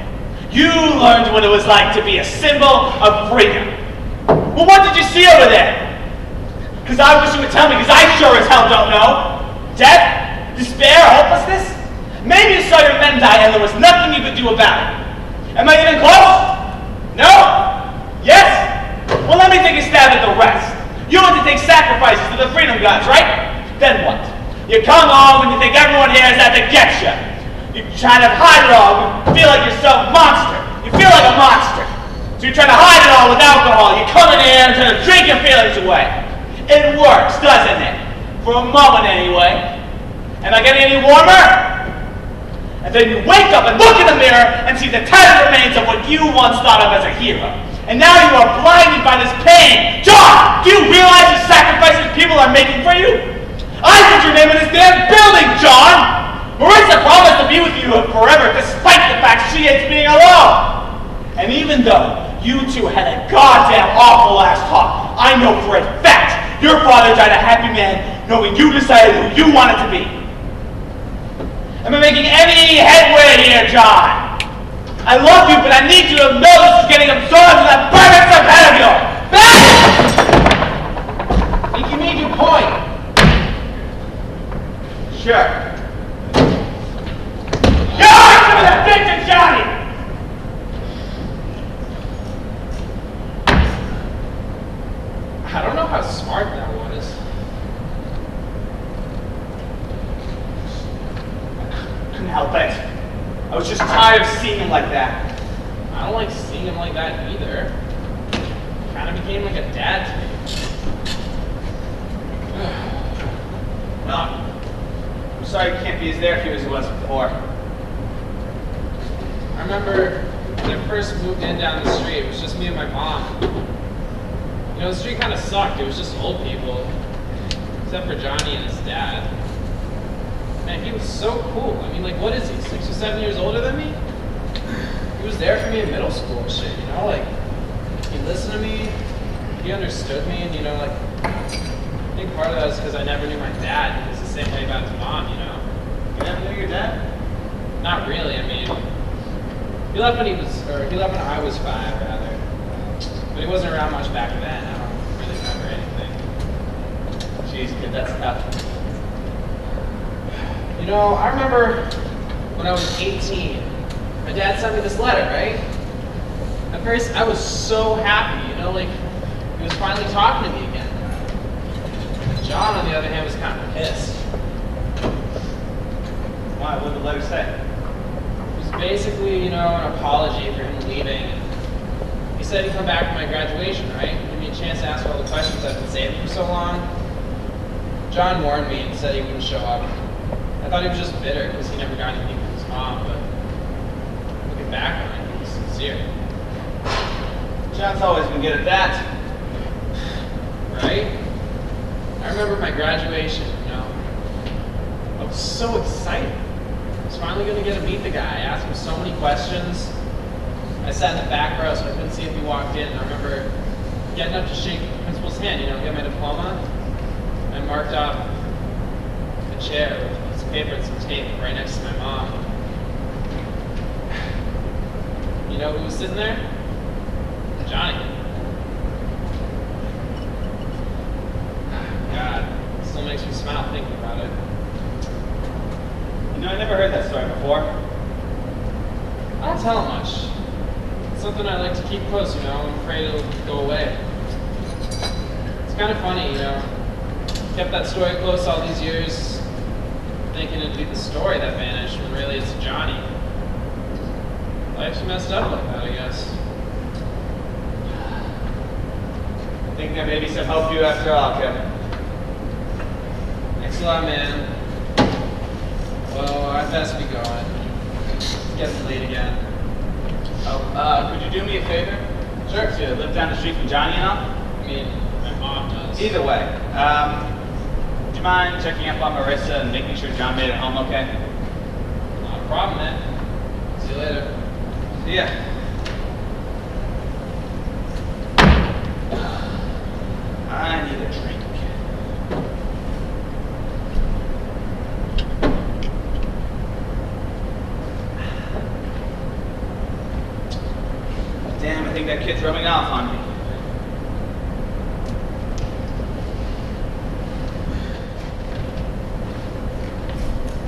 [SPEAKER 1] You learned what it was like to be a symbol of freedom. Well, what did you see over there? Because I wish you would tell me, because I sure as hell don't know. Death? Despair? Hopelessness? Maybe you saw your men die and there was nothing you could do about it. Am I even close? No? Yes? Well, let me take a stab at the rest. You want to take sacrifices to the freedom gods, right? Then what? You come home and you think everyone here is out to get you. You try to hide it all. You feel like you're some monster. You feel like a monster. So you try to hide it all with alcohol. You come in here and try to drink your feelings away. It works, doesn't it? For a moment anyway. Am I getting any warmer? And then you wake up and look in the mirror and see the tattered remains of what you once thought of as a hero. And now you are blinded by this pain. John, do you realize the sacrifices people are making for you? I put your name in this damn building, John! Marissa promised to be with you forever despite the fact she hates being alone. And even though you two had a goddamn awful ass talk, I know for a fact your father died a happy man knowing you decided who you wanted to be. Am I making any headway here, John? I love you, but I need you to know this is getting absorbed in that perfect subhead of yours. Ben!
[SPEAKER 4] I think you made your point.
[SPEAKER 1] Sure. You're some of that bitch of Johnny!
[SPEAKER 4] I don't know how smart that was.
[SPEAKER 1] Couldn't help it. I was just tired of seeing him like that.
[SPEAKER 4] I don't like seeing him like that either. Kind of became like a dad to me.
[SPEAKER 1] Well, I'm sorry you can't be as there for you as he was before.
[SPEAKER 4] I remember when I first moved in down the street, it was just me and my mom. You know, the street kind of sucked. It was just old people, except for Johnny and his dad. Man, he was so cool. I mean, like, what is he, 6 or 7 years older than me? He was there for me in middle school and shit, you know? Like, he listened to me, he understood me, and, you know, like, I think part of that was because I never knew my dad. He was the same way about his mom, you know?
[SPEAKER 1] You never knew your dad?
[SPEAKER 4] Not really, I mean, he left when I was 5, rather. But he wasn't around much back then. I don't really remember anything.
[SPEAKER 1] Jeez, kid, that's tough.
[SPEAKER 4] You know, I remember when I was 18, my dad sent me this letter, right? At first, I was so happy, you know, like, he was finally talking to me again. John, on the other hand, was kind of pissed.
[SPEAKER 1] Why? What did the letter say?
[SPEAKER 4] It was basically, you know, an apology for him leaving. He said he'd come back for my graduation, right? Give me a chance to ask all the questions I've been saving for so long. John warned me and said he wouldn't show up. I thought he was just bitter because he never got anything from his mom, but looking back on it, he was sincere.
[SPEAKER 1] John's always been good at that.
[SPEAKER 4] Right? I remember my graduation, you know. I was so excited. I was finally going to get to meet the guy. I asked him so many questions. I sat in the back row so I couldn't see if he walked in. I remember getting up to shake the principal's hand, you know, get my diploma. I marked off the chair with a piece of paper and some tape right next to my mom. You know who was sitting there? Johnny. God, it still makes me smile thinking about it.
[SPEAKER 1] You know, I never heard that story before.
[SPEAKER 4] I don't tell him much. It's something I like to keep close, you know. I'm afraid it'll go away. It's kind of funny, you know. Kept that story close all these years, thinking it'd be the story that vanished, when really it's Johnny. Life's messed up like that, I guess.
[SPEAKER 1] I think there may be some hope for you after all, Kevin.
[SPEAKER 4] Thanks a lot, man. Well, I best be going. It's getting late again.
[SPEAKER 1] Oh, could you do me a favor?
[SPEAKER 4] Sure.
[SPEAKER 1] Do you live down the street from Johnny and all?
[SPEAKER 4] I mean, my mom does.
[SPEAKER 1] Either way, do you mind checking up on Marissa and making sure John made it home okay?
[SPEAKER 4] Not a problem, man. See you later.
[SPEAKER 1] See ya. I need a drink. Damn, I think that kid's rubbing off on me.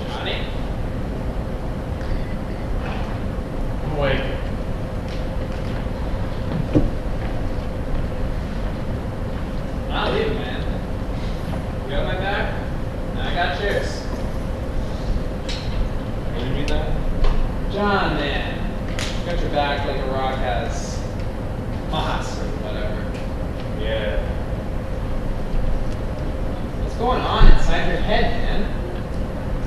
[SPEAKER 4] Johnny?
[SPEAKER 9] Wait.
[SPEAKER 4] Not leaving, man. You got my back? And I got yours.
[SPEAKER 9] What do you mean that?
[SPEAKER 4] John, man. Got your back like a rock has moss or whatever.
[SPEAKER 9] Yeah.
[SPEAKER 4] What's going on inside your head, man?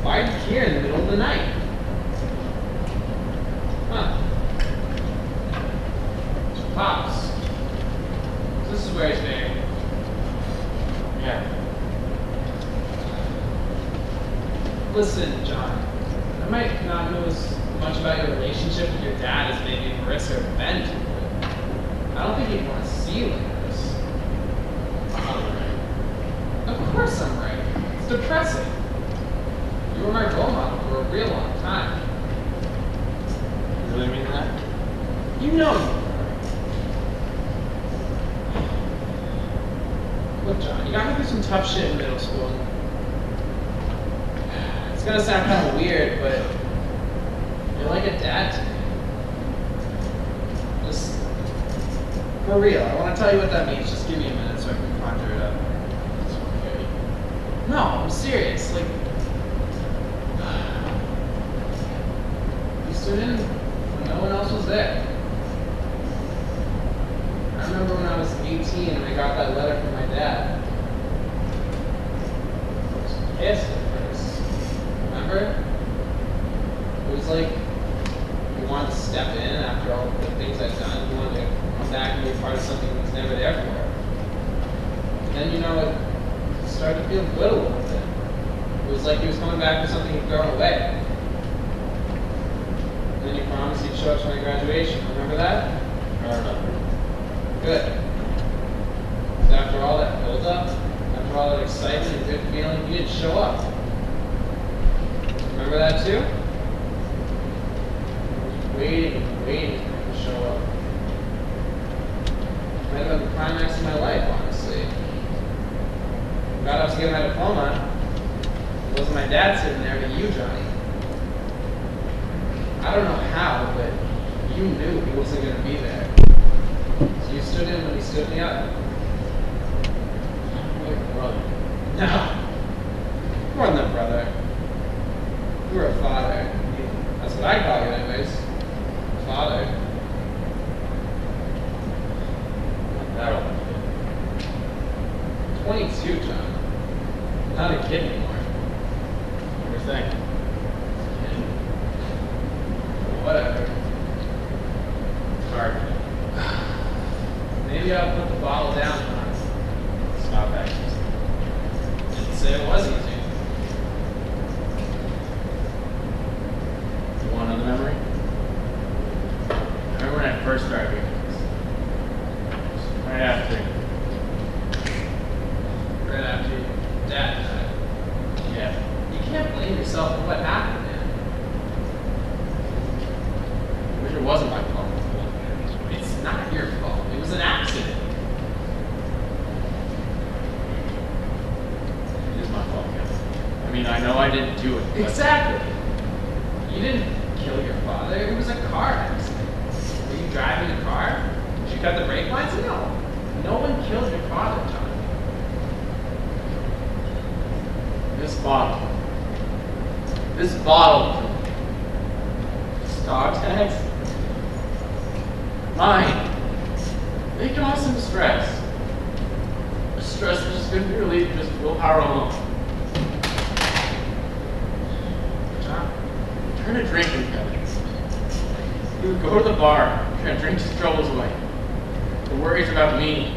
[SPEAKER 4] Why are you here in the middle of the night? Huh. Pops. This is where he's buried.
[SPEAKER 9] Yeah.
[SPEAKER 4] Listen, John. I might not know as much about your relationship with your dad as maybe Marissa or Ben do, but I don't think he'd want to see you like this.
[SPEAKER 9] I'm right.
[SPEAKER 4] Of course I'm right. It's depressing. You were my role model for a real long time.
[SPEAKER 9] You really mean that?
[SPEAKER 4] You know you were. Look, John, you got me through some tough shit in middle school. It's gonna sound kind of weird, but you're like a dad to me. Just for real, I want to tell you what that means. Just give me a minute so I can conjure it up.
[SPEAKER 9] It's okay.
[SPEAKER 4] No, I'm serious. Like, you stood in when no one else was there. I remember when I was 18 and I got that letter from my dad. I was pissed at first. Remember? It was like he wanted to step in after all the things I'd done. He wanted to come back and be a part of something he was never there for. And then, you know, it started to feel good a little bit. It was like he was coming back for something he'd thrown away. And then he promised he'd show up to my graduation. Remember that?
[SPEAKER 9] I remember.
[SPEAKER 4] Good. So after all that build-up, after all that excitement and good feeling, he didn't show up. Remember that too? Waiting and waiting for him to show up. Might have been the climax of my life, honestly. Got up to get my diploma. It wasn't my dad sitting there, but you, Johnny. I don't know how, but you knew he wasn't going to be there. So you stood in when he stood me up.
[SPEAKER 9] You're like a brother.
[SPEAKER 4] No. More than a brother. You were a father. That's what I call you anyways. Father.
[SPEAKER 9] That old kid.
[SPEAKER 4] 22, John. Not a kid anymore.
[SPEAKER 1] Ever
[SPEAKER 4] thing. Whatever. Sorry. Maybe I'll put the bottle down when I stop acting. Didn't say it was easy. You want another memory? I remember when I first started reading this. Right after your dad died. Yeah. You can't blame yourself for what happened, man. I wish it wasn't my fault. It's not your fault. It was an accident. It is my fault, Kevin. I mean, I know I didn't do it. Exactly. You didn't kill your father. It was a car accident. Were you driving a car? Did you cut the brake lines? No. No one killed your father, John. This bottle, this dog tags, mine, they cause some stress. A stress that just couldn't be relieved just willpower alone. John, turn to drinking, Kevin. He would go to the bar, try to drink his troubles away. The worries about me,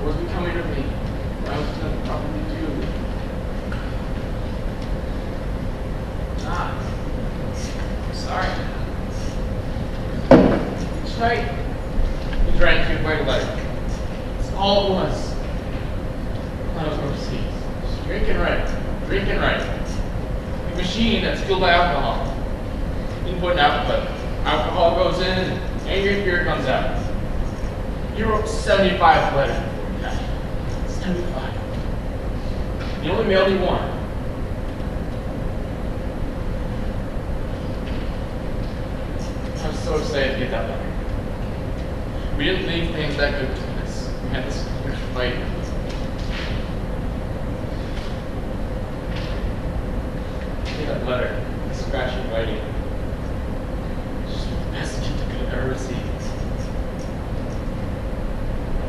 [SPEAKER 4] what was becoming of me, what I was going to probably do. John, I'm sorry, man. That's right. He drank you quite a letter. That's all it was. When I was overseas. Just drinking right. Drinking right. The machine that's fueled by alcohol. Input and output. Alcohol goes in, and your beer comes out. You wrote 75 letters before you died. 75. You only mailed me one. I was so excited to get that letter. We didn't leave things that good between us. We had this huge fight. Get that letter, scratching writing. Just the best gift I could have ever received.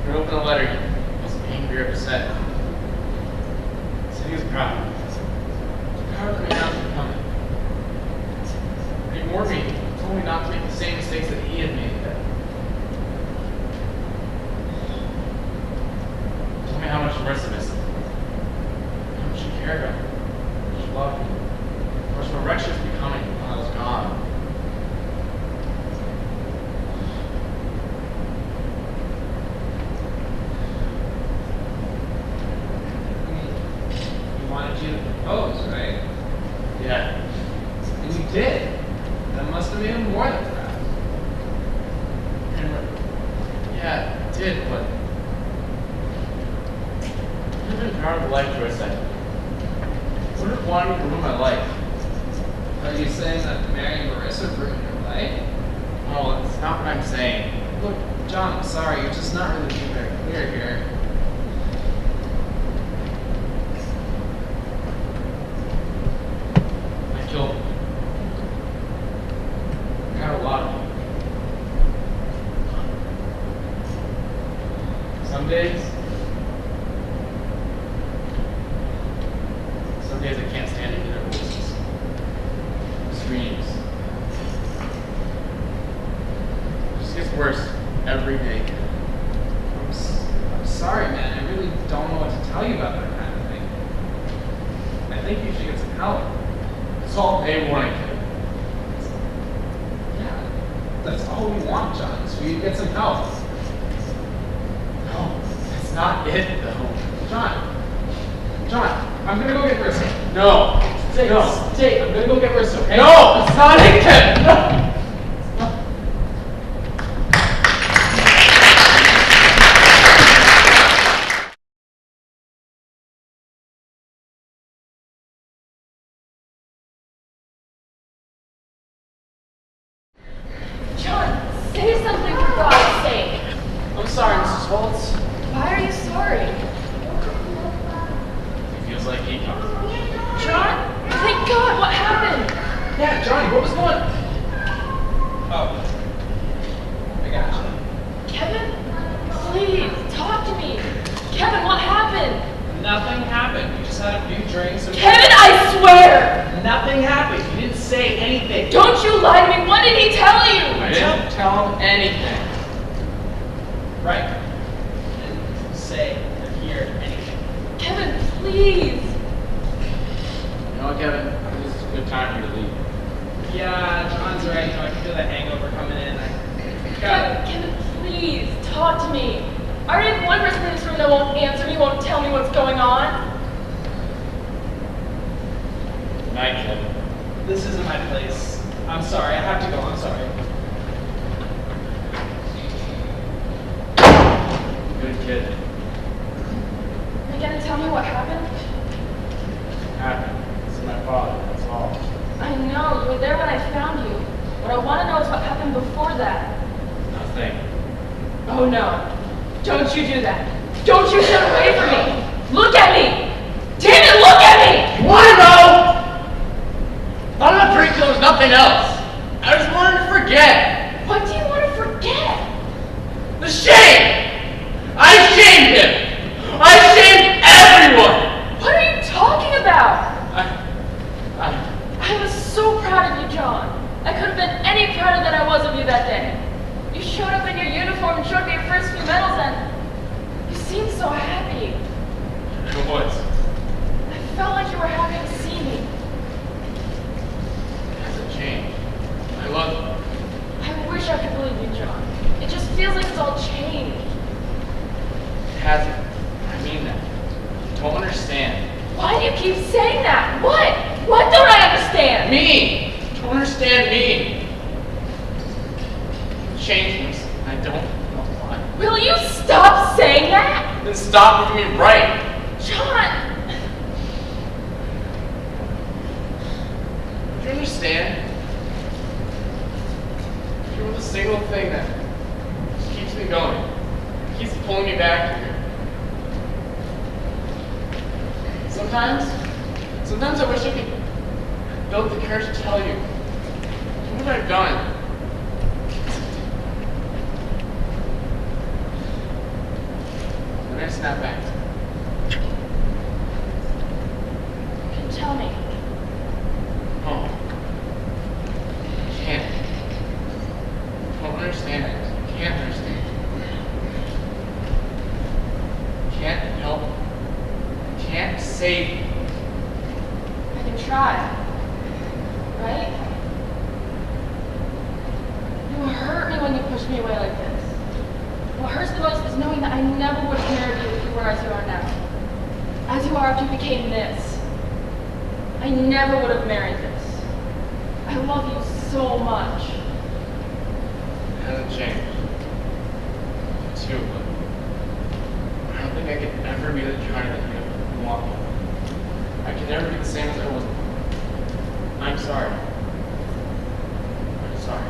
[SPEAKER 4] When I opened the letter, he was angry or upset. He said he was proud. He was proud of the man I was becoming. But he warned me, he told me not to make the same mistakes that he had made. He told me how much mercy missed him. How much he cared about him. How much he loved him. How much of a wretch he was becoming when I was gone. Wanted you to propose, right? Yeah. And you did. That must have made him more than proud. Yeah, it did, but I would have been proud of the life choice I made. I would have wanted to ruin my life.
[SPEAKER 10] Are you saying that marrying Marissa ruined your life?
[SPEAKER 4] No, that's not what I'm saying.
[SPEAKER 10] Look, John, I'm sorry, you're just not really being very clear here.
[SPEAKER 4] I killed him. I got a lot of them. Some days I can't stand to hear their voices. Screams. It just gets worse every day.
[SPEAKER 10] I'm sorry, man. I really don't know what to tell you about that kind of thing. I think you should get some help.
[SPEAKER 4] It's all day warning, kid.
[SPEAKER 10] Yeah, that's all we want, John, is for you to get some help.
[SPEAKER 4] No, that's not it, though.
[SPEAKER 10] John, I'm gonna go get Marissa.
[SPEAKER 4] No.
[SPEAKER 10] Stay. I'm gonna go get Marissa, okay?
[SPEAKER 4] No, it's not it, kid. No.
[SPEAKER 2] John, say something for God's sake.
[SPEAKER 4] I'm sorry, Mrs. Holtz.
[SPEAKER 2] Why are you sorry?
[SPEAKER 4] It feels like he comes.
[SPEAKER 2] John, thank God, what happened?
[SPEAKER 10] Yeah, Johnny, what was going on? Oh, I got you.
[SPEAKER 2] Kevin, please, talk to me. Kevin, what happened?
[SPEAKER 10] Nothing happened. We just had a few drinks and...
[SPEAKER 2] Kevin, I swear!
[SPEAKER 10] Nothing happened. You didn't say anything.
[SPEAKER 2] Don't you lie to me! What did he tell you?
[SPEAKER 10] I didn't tell him anything. Right? I didn't say or hear anything.
[SPEAKER 2] Kevin, please!
[SPEAKER 9] You know what, Kevin? This is a good time for you to leave.
[SPEAKER 10] Yeah, John's right. I can feel the hangover coming in.
[SPEAKER 2] Kevin, please, talk to me. I already have one person in this room that won't answer me, won't tell me what's going on.
[SPEAKER 1] Good night, Kevin.
[SPEAKER 10] This isn't my place. I'm sorry. I have to go. I'm sorry.
[SPEAKER 1] Good kid.
[SPEAKER 2] Are you gonna tell me what happened?
[SPEAKER 9] Happened. This is my father, that's all.
[SPEAKER 2] I know, you were there when I found you. What I want to know is what happened before that.
[SPEAKER 1] Nothing.
[SPEAKER 2] Oh no. Don't you do that. Don't you sit away from me. Look at me. Damn it, look at me!
[SPEAKER 9] Wanna know? I'm not drinking, there was nothing else. I just wanted to forget.
[SPEAKER 2] What do you want to forget?
[SPEAKER 9] The shame! I shamed him! I shamed everyone!
[SPEAKER 2] What are you talking about?
[SPEAKER 9] I
[SPEAKER 2] I was so proud of you, John. I could have been any prouder than I was of you that day. You showed up in your uniform and showed me your first few medals and you seemed so happy.
[SPEAKER 9] I was.
[SPEAKER 2] I felt like you were happy to see me.
[SPEAKER 9] It hasn't changed. I love you.
[SPEAKER 2] I wish I could believe you, John. It just feels like it's all changed.
[SPEAKER 9] It hasn't. I mean that. You don't understand.
[SPEAKER 2] Why do you keep saying that? What? What don't I understand?
[SPEAKER 9] Me! You don't understand me. Changed me. I don't know why.
[SPEAKER 2] Will you stop saying that?
[SPEAKER 9] Then stop moving me right.
[SPEAKER 2] John!
[SPEAKER 9] Do you understand? You're the single thing that just keeps me going. Keeps pulling me back here. Sometimes I wish I could build the courage to tell you what I've done. Then I snap back.
[SPEAKER 2] Can you tell me?
[SPEAKER 9] Oh. I can't. I don't understand it. I can't understand. I can't help. I can't save you.
[SPEAKER 2] I can try. Right? You hurt me when you pushed me away like this. What hurts the most is knowing that I never would have married you if you were as you are now. As you are if you became this. I never would have married this. I love you so much.
[SPEAKER 9] It hasn't changed. Too, but I don't think I could ever be the Johnny that you want me. I can never be the same as I was. I'm sorry. I'm sorry.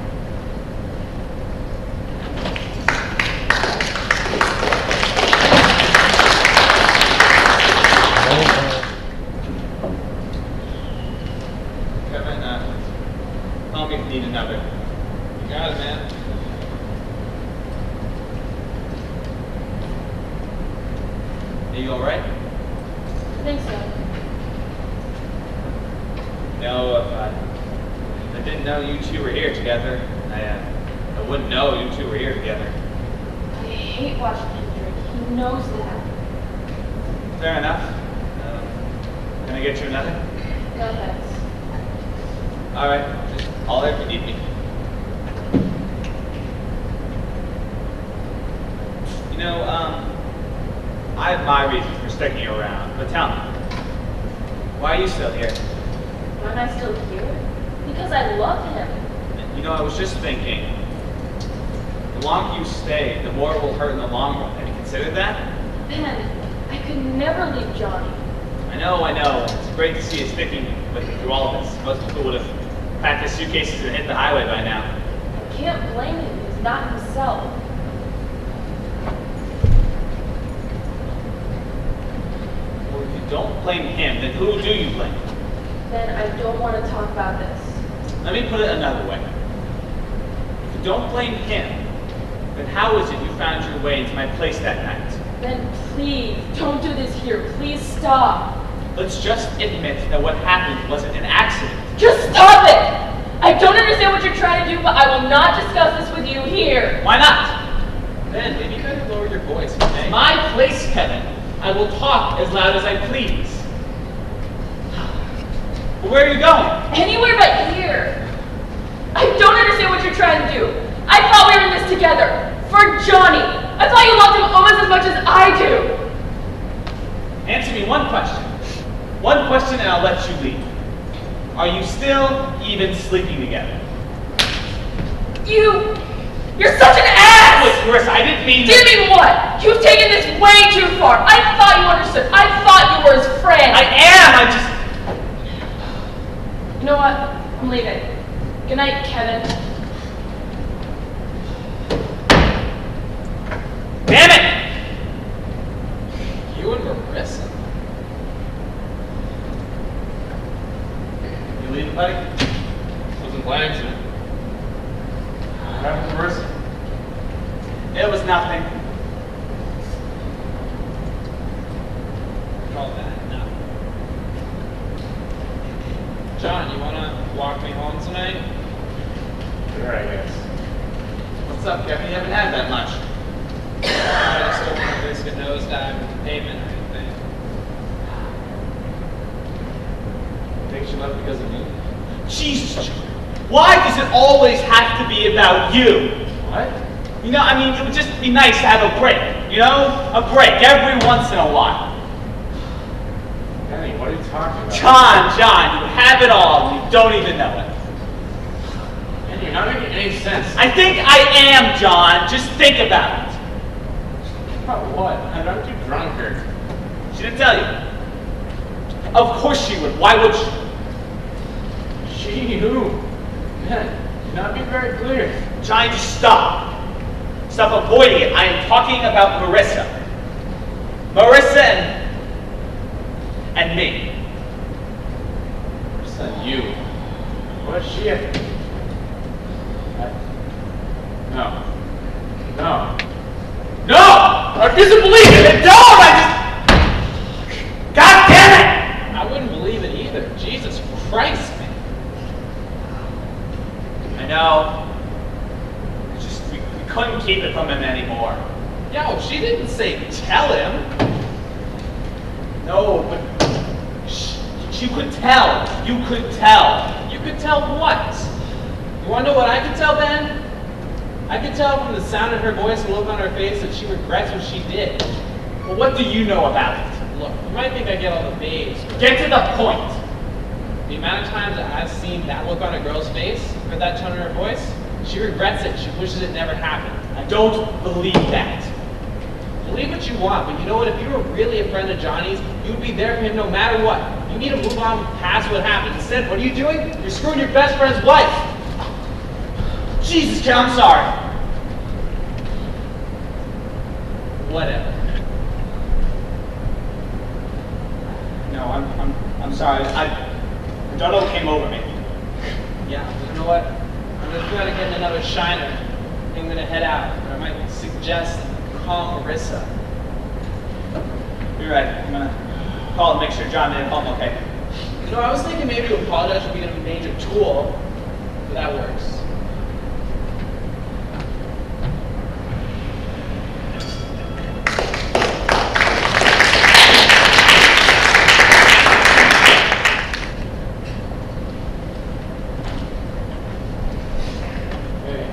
[SPEAKER 1] Kevin, call me if you need another.
[SPEAKER 4] You got it, man.
[SPEAKER 1] Are you alright?
[SPEAKER 2] I think so.
[SPEAKER 1] No, if I didn't know you two were here together, I wouldn't know you two were here together.
[SPEAKER 2] I hate watching him drink. He knows that.
[SPEAKER 1] Fair enough. Can I get you another?
[SPEAKER 2] No thanks.
[SPEAKER 1] Alright, just holler if you need me. You know, I have my reasons for sticking you around, but tell me, why are you still here?
[SPEAKER 2] Why am I still here? Because I love him.
[SPEAKER 1] You know, I was just thinking, the longer you stay, the more it will hurt in the long run. Have you considered that?
[SPEAKER 2] Ben, I could never leave Johnny.
[SPEAKER 1] I know. It's great to see you sticking with me through all of this. Most people would have packed their suitcases and hit the highway by now.
[SPEAKER 2] I can't blame him. He's not himself.
[SPEAKER 1] Well, if you don't blame him, then who do you blame?
[SPEAKER 2] Ben, I don't want to talk about this.
[SPEAKER 1] Let me put it another way. If you don't blame him, then how is it you found your way into my place that night?
[SPEAKER 2] Ben, please, don't do this here. Please stop.
[SPEAKER 1] Let's just admit that what happened wasn't an accident.
[SPEAKER 7] Just stop it! I don't understand what you're trying to do, but I will not discuss this with you here.
[SPEAKER 1] Why not?
[SPEAKER 4] Ben, maybe you better lower your voice, okay?
[SPEAKER 1] It's my place, Kevin. I will talk as loud as I please. But where are you going?
[SPEAKER 7] Anywhere but here. I don't understand what you're trying to do. I thought we were in this together. For Johnny. I thought you loved him almost as much as I do.
[SPEAKER 1] Answer me one question. One question and I'll let you leave. Are you still even sleeping together?
[SPEAKER 7] You're such an ass!
[SPEAKER 1] Wait, Marissa, I didn't mean
[SPEAKER 7] Didn't mean what? You've taken this way too far. I thought you understood. I thought you were his friend.
[SPEAKER 1] I am!
[SPEAKER 7] You know what? I'm leaving. Good night, Kevin.
[SPEAKER 1] Damn it!
[SPEAKER 4] You and Marissa?
[SPEAKER 1] You leaving, buddy?
[SPEAKER 9] Wasn't planning to. What happened to Marissa?
[SPEAKER 1] It was nothing.
[SPEAKER 4] Call that enough. John, you wanna walk me home tonight?
[SPEAKER 9] Sure, I guess.
[SPEAKER 1] What's up, Kevin? You haven't had that much.
[SPEAKER 4] I just don't want to risk a nosedive in the payment or anything.
[SPEAKER 9] Think she left because of me?
[SPEAKER 1] Jesus, John. Why does it always have to be about you?
[SPEAKER 9] What?
[SPEAKER 1] You know, I mean, it would just be nice to have a break, you know? A break every once in a while.
[SPEAKER 9] Penny, what are you talking about?
[SPEAKER 1] John, you have it all and you don't even know it.
[SPEAKER 9] Penny, you're not making any sense.
[SPEAKER 1] I think I am, John. Just think about it.
[SPEAKER 9] About what? I'm not too drunk or...
[SPEAKER 1] She didn't tell you. Of course she would. Why would she?
[SPEAKER 9] She who? Man, you're not being very clear.
[SPEAKER 1] Johnny, just stop. Stop avoiding it. I am talking about Marissa. Marissa and me.
[SPEAKER 9] It's not you. What's she have to do? No. No.
[SPEAKER 1] No! I refuse to believe it. Don't! I just... God damn it!
[SPEAKER 4] I wouldn't believe it either. Jesus Christ, man.
[SPEAKER 1] I know. It's just, we couldn't keep it from him anymore.
[SPEAKER 4] Yo, she didn't say tell him.
[SPEAKER 1] No, but you could tell. You could tell.
[SPEAKER 4] You could tell what? You wanna know what I could tell, Ben? I could tell from the sound of her voice and look on her face that she regrets what she did.
[SPEAKER 1] Well, what do you know about it?
[SPEAKER 4] Look, you might think I get all the babes, but
[SPEAKER 1] Get to the point.
[SPEAKER 4] the amount of times that I've seen that look on a girl's face, heard that tone in her voice, she regrets it. She wishes it never happened.
[SPEAKER 1] I don't believe that.
[SPEAKER 4] Believe what you want, but you know what? If you were really a friend of Johnny's, you'd be there for him no matter what. You need to move on past what happened. Instead, what are you doing? You're screwing your best friend's wife.
[SPEAKER 1] Jesus, kid, I'm sorry.
[SPEAKER 4] Whatever.
[SPEAKER 1] No, I'm sorry. I don't know what came over me.
[SPEAKER 4] Yeah, you know what? I'm gonna try to get another shiner. I'm gonna head out. But I might suggest call Marissa.
[SPEAKER 1] You're right. I'm gonna call and make sure John made it home okay.
[SPEAKER 4] You know, I was thinking maybe to apologize for being a major tool, but that works.
[SPEAKER 9] Hey,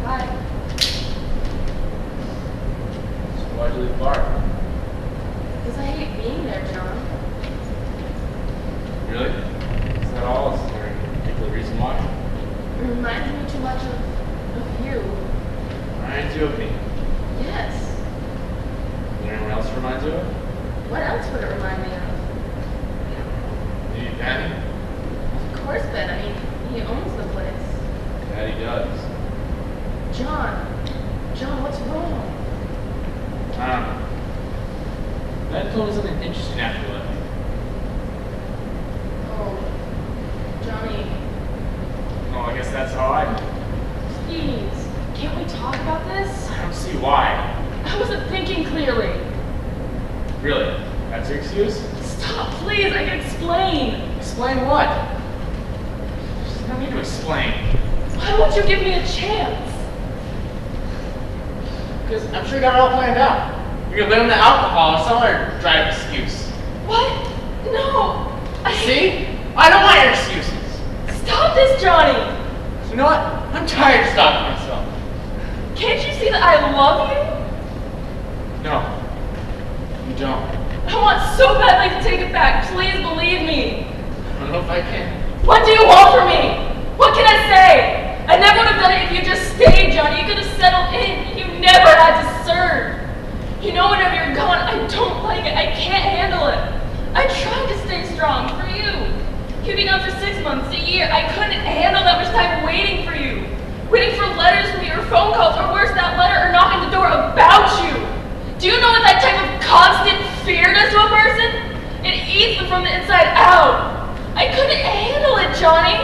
[SPEAKER 2] Bye.
[SPEAKER 9] so why'd you leave the bar?
[SPEAKER 2] Because I hate being there, John.
[SPEAKER 9] Really? Is that all? Is there any particular reason why?
[SPEAKER 2] It reminds me too much of you.
[SPEAKER 9] Reminds you of me.
[SPEAKER 2] Yes.
[SPEAKER 9] Is there anyone else who reminds you of?
[SPEAKER 2] What else would it remind me of?
[SPEAKER 9] Maybe Patty?
[SPEAKER 2] Of course, Ben. I mean, he owns the place.
[SPEAKER 9] Patty does.
[SPEAKER 2] John, what's wrong?
[SPEAKER 9] I don't know. Ben told me something interesting after you left.
[SPEAKER 2] Oh, Johnny,
[SPEAKER 9] Oh, I guess that's how I...
[SPEAKER 2] please, can't we talk about this?
[SPEAKER 9] I don't see why.
[SPEAKER 2] I wasn't thinking clearly.
[SPEAKER 9] Really? That's your excuse?
[SPEAKER 7] Stop, please. I can explain.
[SPEAKER 9] Explain what? There's no need to explain.
[SPEAKER 7] Why won't you give me a chance?
[SPEAKER 9] Because I'm sure you got it all planned out. You're gonna blame the alcohol or some other dried up excuse.
[SPEAKER 7] What? No.
[SPEAKER 9] See? I don't want your excuses.
[SPEAKER 7] Stop this, Johnny.
[SPEAKER 9] So you know what? I'm tired of stopping myself.
[SPEAKER 7] Can't you see that I love you?
[SPEAKER 9] No. You don't.
[SPEAKER 7] I want so badly to take it back. Please believe me.
[SPEAKER 9] I don't know if I can.
[SPEAKER 7] What do you want from me? What can I say? I never would have done it if you just stayed, Johnny. You could have settled in. You never had to serve. You know, whenever you're gone, I don't like it. I can't handle it. I tried to stay strong for you. You'd be gone for 6 months, a year. I couldn't handle that much time waiting for you. Waiting for letters from you or phone calls, or worse, that letter or knocking the door about you. Do you know what that type of constant fear does to a person? It eats them from the inside out. I couldn't handle it, Johnny.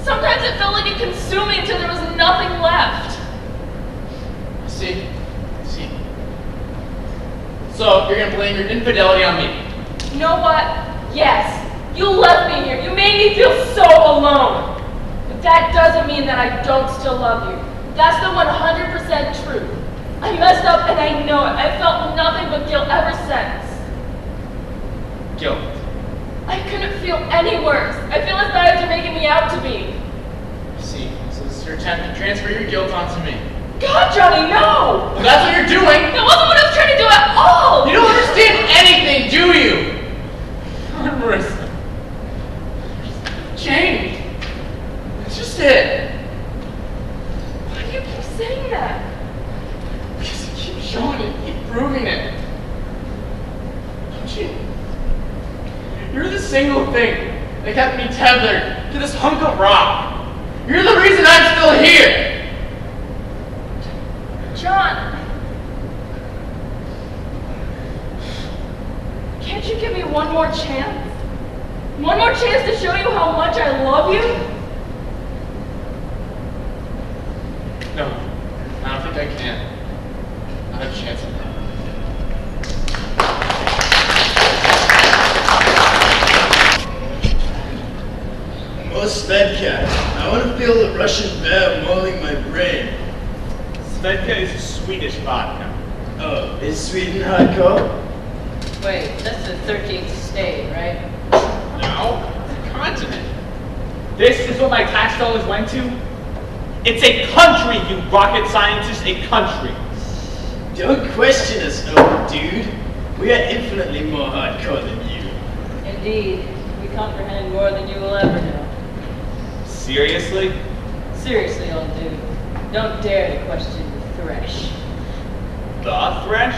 [SPEAKER 7] Sometimes it felt like it consumed me until there was nothing left.
[SPEAKER 9] See? So, you're gonna blame your infidelity on me.
[SPEAKER 7] You know what? Yes. You left me here. You made me feel so alone. But that doesn't mean that I don't still love you. That's the 100% truth. I messed up and I know it. I felt nothing but guilt ever since.
[SPEAKER 9] Guilt.
[SPEAKER 7] I couldn't feel any worse. I feel as bad as you're making me out to be.
[SPEAKER 9] See, so this is your attempt to transfer your guilt onto me.
[SPEAKER 7] God, Johnny, no!
[SPEAKER 9] Well, that's what you're doing!
[SPEAKER 7] That wasn't what I was trying to do at all!
[SPEAKER 9] You don't understand anything, do you? Come on, Marissa. Change. That's just it.
[SPEAKER 7] Why do you keep saying that?
[SPEAKER 9] Because you keep showing it, keep proving it. Don't you? You're the single thing that kept me tethered to this hunk of rock. You're the reason I'm still here.
[SPEAKER 7] John, can't you give me one more chance? One more chance to show you how much I love you?
[SPEAKER 9] No, I don't think I can. I have a chance at that.
[SPEAKER 6] More Svedka. I want to feel the Russian bear mauling my brain.
[SPEAKER 1] Svedka is a Swedish vodka.
[SPEAKER 6] Oh, is Sweden hardcore?
[SPEAKER 11] Wait, that's the 13th state, right?
[SPEAKER 1] No, it's a continent. This is what my tax dollars went to? It's a country, you rocket scientist, a country.
[SPEAKER 6] Don't question us, old dude. We are infinitely more hardcore than you.
[SPEAKER 11] Indeed, we comprehend more than you will ever know.
[SPEAKER 1] Seriously?
[SPEAKER 11] Seriously, old dude, don't dare to question the thresh.
[SPEAKER 1] The thresh?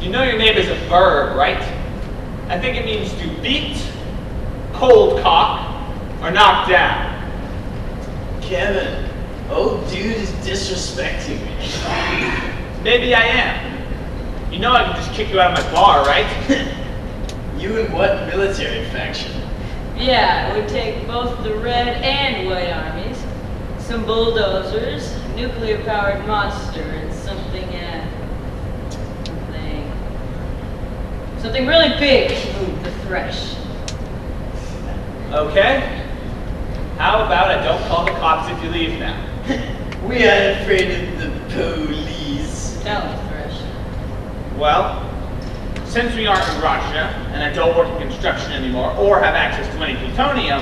[SPEAKER 1] You know your name is a verb, right? I think it means to beat, cold cock, or knock down.
[SPEAKER 6] Kevin, old dude is disrespecting me.
[SPEAKER 1] Maybe I am. You know I can just kick you out of my bar, right?
[SPEAKER 6] You in what military faction?
[SPEAKER 11] Yeah, it would take both the Red and White armies, some bulldozers, nuclear-powered monster, and something really big to move the thresh.
[SPEAKER 1] Okay. How about I don't call the cops if you leave now?
[SPEAKER 6] We aren't afraid of the police.
[SPEAKER 11] Tell him, Thresh.
[SPEAKER 1] Well, since we aren't in Russia, and I don't work in construction anymore, or have access to any plutonium,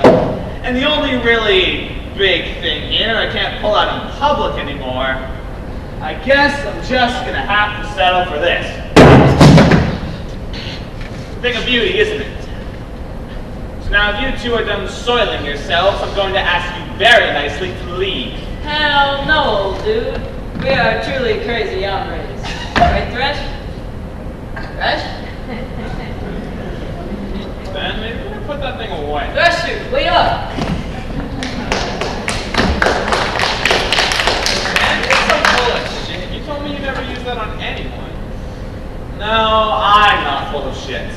[SPEAKER 1] and the only really big thing here I can't pull out in public anymore, I guess I'm just gonna have to settle for this. Thing of beauty, isn't it? So now if you two are done soiling yourselves, I'm going to ask you very nicely to leave.
[SPEAKER 11] Hell no, old dude. We are truly crazy hombres. Right, Thresh? Thresh?
[SPEAKER 1] Then maybe we're gonna put that thing away.
[SPEAKER 11] Thresher, wait up!
[SPEAKER 1] Man, you're so full of shit. You told me you never used that on anyone. No, I'm not full of shit.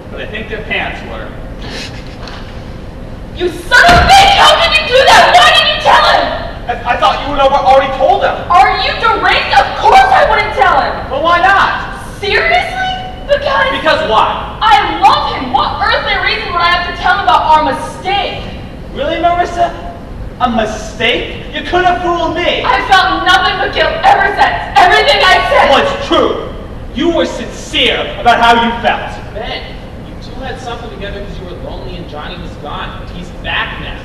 [SPEAKER 1] But I think their pants were.
[SPEAKER 7] You son of a bitch! How did you do that? Why didn't you tell him?
[SPEAKER 1] I thought you would have already told them.
[SPEAKER 7] Are you deranged? Of course I wouldn't tell him!
[SPEAKER 1] Well, why not?
[SPEAKER 7] Seriously? But
[SPEAKER 10] Because why?
[SPEAKER 7] I love him. What earthly reason would I have to tell him about our mistake?
[SPEAKER 10] Really, Marissa? A mistake? You could have fooled me.
[SPEAKER 7] I felt nothing but guilt ever since. Everything I said.
[SPEAKER 10] Well, it's true. You were sincere about how you felt.
[SPEAKER 4] Ben, you two had something together because you were lonely and Johnny was gone. But he's back now.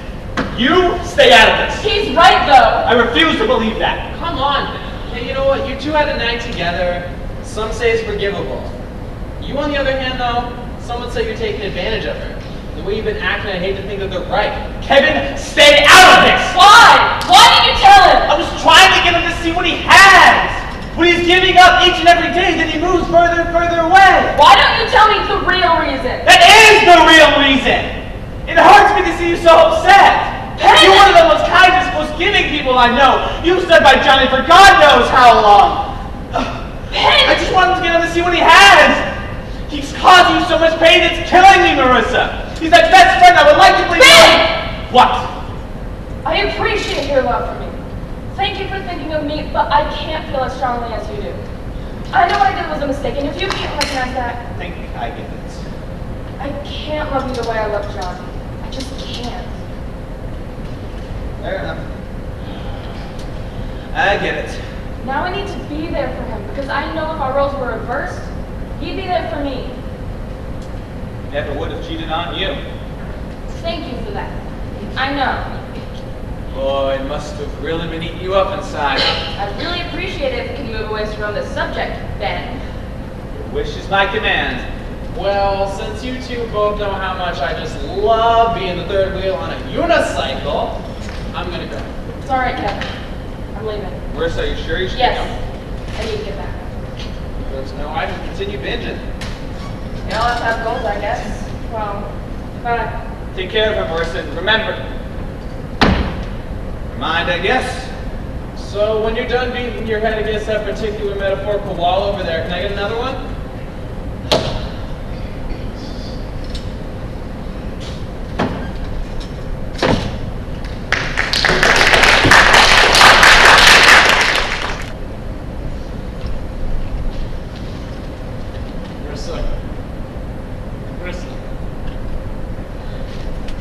[SPEAKER 10] You stay out of this.
[SPEAKER 7] He's right, though.
[SPEAKER 10] I refuse to believe that.
[SPEAKER 4] Come on, Ben. Hey, you know what? You two had a night together. Some say it's forgivable. You, on the other hand, though, some would say you're taking advantage of her. The way you've been acting, I hate to think that they're right.
[SPEAKER 10] Kevin, stay out of this.
[SPEAKER 7] Why? Why did you tell him?
[SPEAKER 10] I was trying to get him to see what he has. When he's giving up each and every day, then he moves further and further away.
[SPEAKER 7] Why don't you tell me the real reason?
[SPEAKER 10] That is the real reason. It hurts me to see you so upset. You're one of the most kindest, most giving people I know. You stood by Johnny for God knows how long. I just want him to get him to see what he has. He's causing you so much pain, it's killing me, Marissa. He's my best friend. I would like to believe.
[SPEAKER 7] Ben!
[SPEAKER 10] What?
[SPEAKER 7] I appreciate your love for me. Thank you for thinking of me, but I can't feel as strongly as you do. I know what I did was a mistake, and if you can't recognize that,
[SPEAKER 10] I think I get it.
[SPEAKER 7] I can't love you the way I love John. I just can't.
[SPEAKER 10] Fair enough. I get it.
[SPEAKER 7] Now I need to be there for him, because I know if our roles were reversed, he'd be there for me.
[SPEAKER 10] Never would have cheated on you.
[SPEAKER 7] Thank you for that. I know.
[SPEAKER 10] Boy, it must have really been eating you up inside.
[SPEAKER 7] I'd really appreciate it if we could move away from this subject, Ben.
[SPEAKER 10] Your wish is my command.
[SPEAKER 4] Well, since you two both know how much I just love being the third wheel on a unicycle, I'm gonna go.
[SPEAKER 7] It's all right, Kevin. I'm leaving.
[SPEAKER 10] Marissa, are you sure you should
[SPEAKER 7] Yes.
[SPEAKER 10] go?
[SPEAKER 7] I need to get back.
[SPEAKER 4] There's no, I can continue binging.
[SPEAKER 7] You all have to have goals, I guess. Well, bye.
[SPEAKER 10] Take care of him, Marissa, and remember. Mind, I guess.
[SPEAKER 4] So when you're done beating your head against that particular metaphorical wall over there, can I get another one?
[SPEAKER 9] Marissa,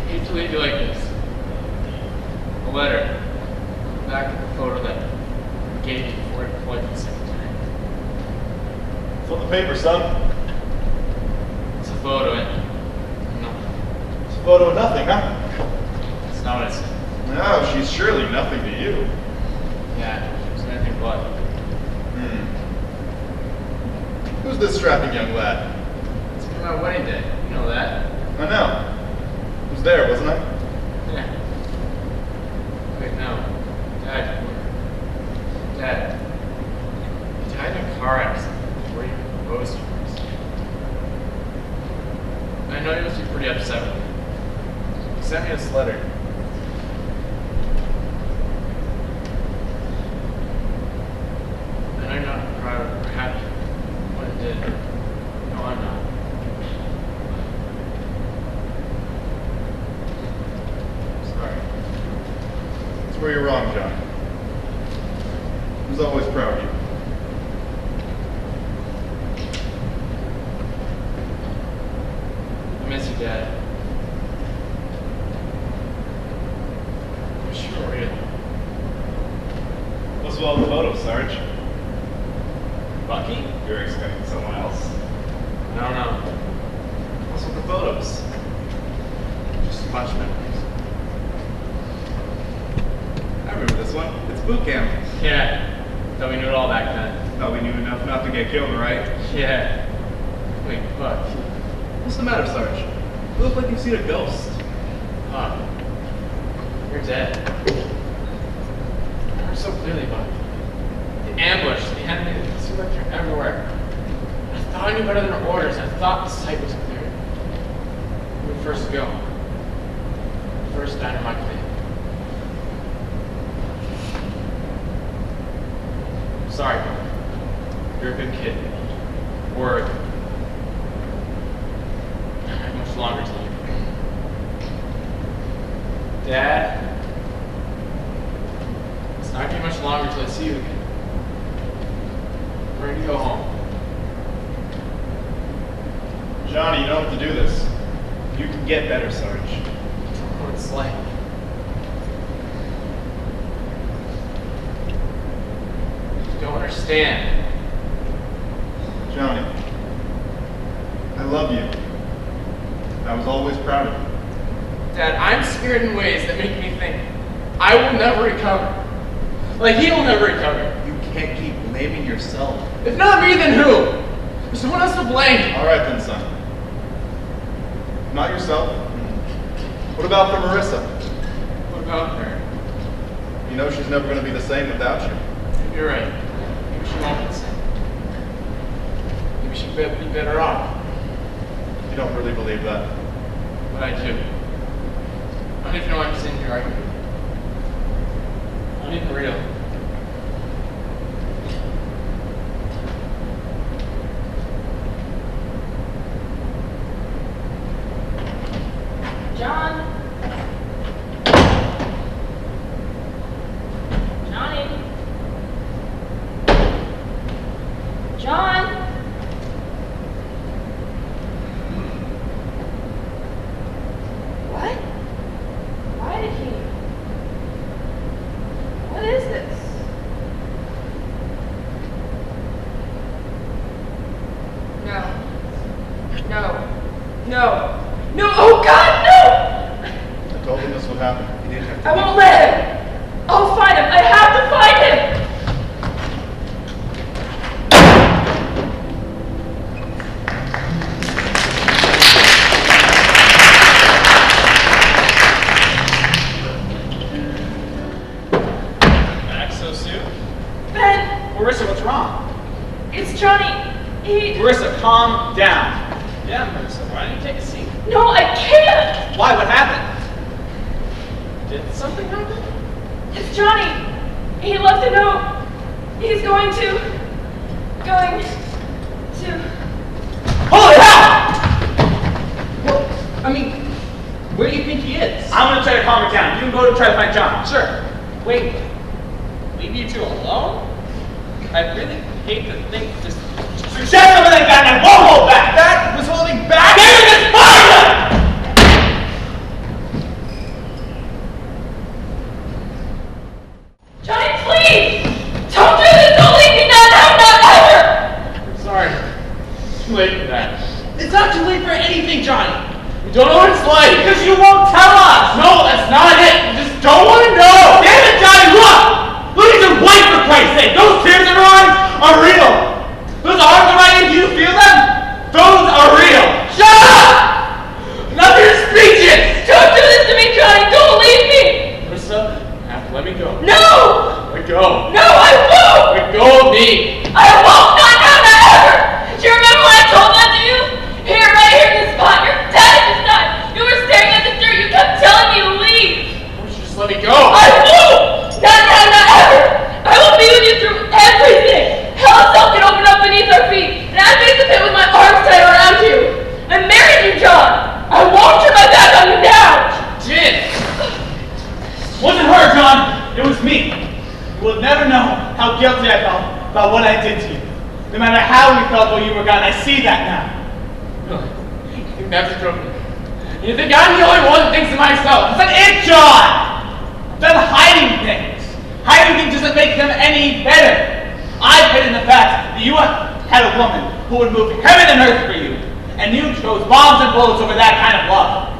[SPEAKER 9] I hate to leave you like this. A letter. Back of the photo that I gave you before I deployed for the second time.
[SPEAKER 12] Flip the paper, son.
[SPEAKER 9] It's a photo, and no,
[SPEAKER 12] It's a photo of nothing, huh?
[SPEAKER 9] it's not what it said.
[SPEAKER 12] No, she's surely nothing to you.
[SPEAKER 9] Yeah, it's anything but.
[SPEAKER 12] Who's this strapping young lad?
[SPEAKER 9] It's been my wedding day. You know that.
[SPEAKER 12] I know. I was there, wasn't I?
[SPEAKER 9] Yeah. Wait, no. Dad. Dad. You died in a car accident before you proposed to us. I know you must be pretty upset with me. You sent me this letter. I know you're not proud or happy with what it did. No, I'm not. Sorry.
[SPEAKER 12] That's where you're wrong, John. I was always proud of you.
[SPEAKER 9] I miss you, Dad. I'm sure real.
[SPEAKER 12] What's with all the photos, Sarge?
[SPEAKER 9] Bucky?
[SPEAKER 12] You're expecting someone else.
[SPEAKER 9] I don't know.
[SPEAKER 12] What's with the photos?
[SPEAKER 9] Just a bunch of memories.
[SPEAKER 12] I remember this one. It's boot camp.
[SPEAKER 9] Yeah. Thought we knew it all back then.
[SPEAKER 12] Thought we knew enough not to get killed, right?
[SPEAKER 9] Yeah. Wait, Buck.
[SPEAKER 12] What's the matter, Sarge? You look like you've seen a ghost.
[SPEAKER 9] Huh. You're dead. I heard so clearly, Buck. The ambush, the enemy, it seemed like they're everywhere. I thought I knew better than orders. I thought the sight was clear. We were first to go. First dynamite thing. Sorry, Buck. You're a good kid. Word. I don't have much longer to live. Dad? It's not gonna be much longer till I see you again. I'm ready to go home.
[SPEAKER 12] Johnny, you don't have to do this. You can get better, Sarge.
[SPEAKER 4] What it's like. You don't understand.
[SPEAKER 12] Johnny, I love you. I was always proud of you.
[SPEAKER 9] Dad, I'm scared in ways that make me think I will never recover. Like he will never recover.
[SPEAKER 12] You can't keep blaming yourself.
[SPEAKER 9] If not me, then who? There's someone else to blame.
[SPEAKER 12] All right then, son. Not yourself. What about for Marissa?
[SPEAKER 9] What about her?
[SPEAKER 12] You know she's never going to be the same without you.
[SPEAKER 9] You're right. Maybe she won't be the same. Maybe she'd be better off.
[SPEAKER 12] You don't really believe that.
[SPEAKER 9] But I do. I don't even know why I'm sitting here arguing. Not even real.
[SPEAKER 2] John? Johnny? John? What? Why did he? What is this? No. No. No. No! Oh God, no!
[SPEAKER 12] I told him this would happen. He didn't have to.
[SPEAKER 2] I won't let him! I'll find him! I have to find him!
[SPEAKER 1] Back so soon?
[SPEAKER 2] Ben!
[SPEAKER 10] Marissa, what's wrong?
[SPEAKER 2] It's Johnny. He...
[SPEAKER 10] Marissa, calm down.
[SPEAKER 1] Yeah, Marissa, why don't you take a seat?
[SPEAKER 2] No, I can't!
[SPEAKER 10] Why? What happened?
[SPEAKER 1] Did something happen?
[SPEAKER 2] It's Johnny. He left a note. He's going to...
[SPEAKER 10] Holy hell! Well, I mean, where do you think he is? I'm gonna try to calm her down. You can go to try to find John.
[SPEAKER 1] Sure. Wait. Leave you two alone? I really hate to think this.
[SPEAKER 10] Success over like that and I won't hold back!
[SPEAKER 1] That was holding back.
[SPEAKER 10] David is fire!
[SPEAKER 2] Johnny, please! Don't do this! Don't leave me now! Not ever!
[SPEAKER 9] I'm sorry. It's too late for that.
[SPEAKER 10] It's not too late for anything, Johnny.
[SPEAKER 9] You don't know what it's like.
[SPEAKER 10] Because you won't tell us!
[SPEAKER 9] No, that's not it. You just don't want to know.
[SPEAKER 10] Damn it, Johnny, look! Look at your wife, for Christ's sake! Those tears in her eyes are real! Those arms around you, do you feel them? Those are real! Shut up! Nothing to speeches!
[SPEAKER 2] Don't do this to me, Johnny! Don't leave me!
[SPEAKER 9] Marissa, you have to let me go.
[SPEAKER 2] No!
[SPEAKER 9] Let go.
[SPEAKER 2] No, I won't!
[SPEAKER 9] Let go of me.
[SPEAKER 2] I won't! Not ever! Do you remember when I told that to you? Here, right here in this spot. Your dad just died. You were staring at the dirt. You kept telling me to leave.
[SPEAKER 9] Why don't you just let me go?
[SPEAKER 2] I won't! Not now, not ever! I will be with you through everything! Hell itself can open up beneath our feet, and I face the pit with my arms tight around you! I'm married you, John! I won't turn my back on you now!
[SPEAKER 9] Jin.
[SPEAKER 10] Wasn't her, John. It was me. You will never know how guilty I felt about what I did to you. No matter how you felt while you were gone, I see that now.
[SPEAKER 9] Really? You think that's true? You think I'm the only one that thinks of myself?
[SPEAKER 10] That's it, John! I'm done hiding things. Hiding things doesn't make them any better. I've hidden the fact that you had a woman who would move heaven and earth for you, and you chose bombs and bullets over that kind of love.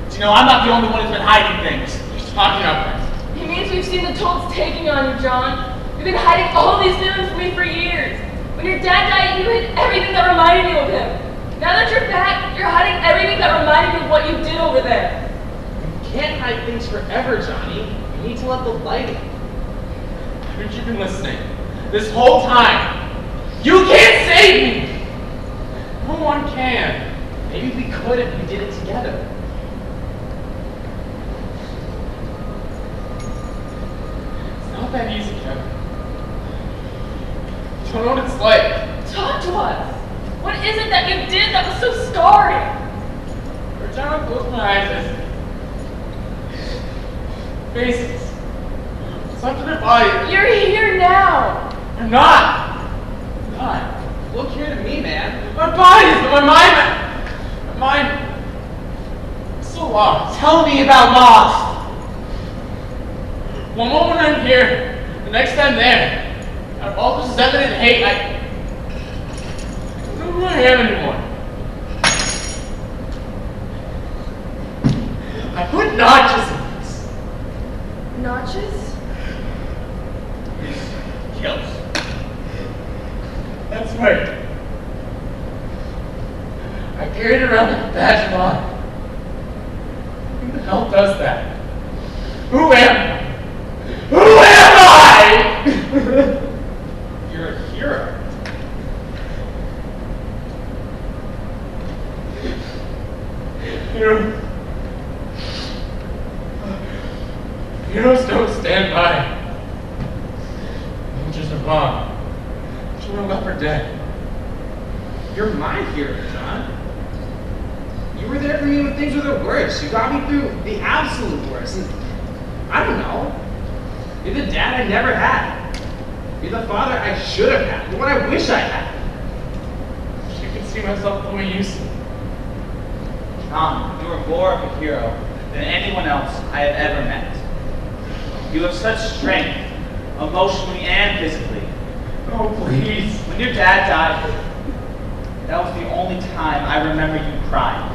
[SPEAKER 10] But you know, I'm not the only one who's been hiding things.
[SPEAKER 9] You're talking about this.
[SPEAKER 2] It means we've seen the tolls taking on you, John. You've been hiding all these feelings from me for years. When your dad died, you hid everything that reminded you of him. Now that you're back, you're hiding everything that reminded you of what you did over there.
[SPEAKER 4] You can't hide things forever, Johnny. You need to let the light in.
[SPEAKER 9] Haven't you been listening? This whole time. You can't save me! No one can.
[SPEAKER 4] Maybe we could if we did it together.
[SPEAKER 9] It's not that easy, Kevin. You don't know what it's like.
[SPEAKER 2] Talk to us. What is it that you did that was so scarring?
[SPEAKER 9] Every time I close my eyes, I see faces. Something in body.
[SPEAKER 2] You're here now.
[SPEAKER 9] I'm not. I'm not.
[SPEAKER 4] Look here to me, man.
[SPEAKER 9] My body's
[SPEAKER 4] my mind, I'm so lost.
[SPEAKER 10] Tell me about lost.
[SPEAKER 4] One moment I'm here, the next time there. Out of all the resentment and hate, I don't know who I am anymore. I put notches in this.
[SPEAKER 2] Notches?
[SPEAKER 4] Kills. That's right. I carried it around like a badge of honor. Who the hell does that? Who am I? Who am I?
[SPEAKER 1] You're a hero.
[SPEAKER 4] Heroes don't stand by. They'll just move Children left for dead.
[SPEAKER 13] You're my hero, John. You were there for me when things were the worst. You got me through the absolute worst. And I don't know. You're the dad I never had. You're the father I should have had. The one I wish I had.
[SPEAKER 4] You can see myself the way you see.
[SPEAKER 10] Tom, you are more of a hero than anyone else I have ever met. You have such strength, emotionally and physically.
[SPEAKER 4] Oh, please.
[SPEAKER 10] When your dad died, that was the only time I remember you crying.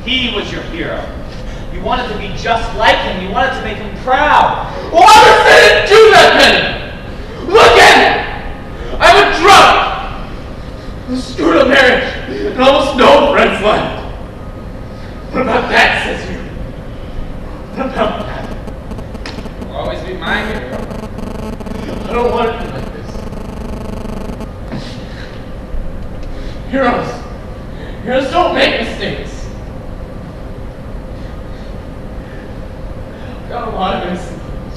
[SPEAKER 10] He was your hero. You wanted to be just like him. You wanted to make him proud.
[SPEAKER 4] Well, I didn't do that, Penny! Look at me! I'm a drunk! A screwed up marriage, and almost no friends left. What about that, sister? What about that?
[SPEAKER 13] You'll always be my hero.
[SPEAKER 4] I don't want to be like this. Heroes don't make mistakes. I've got a lot of innocent things.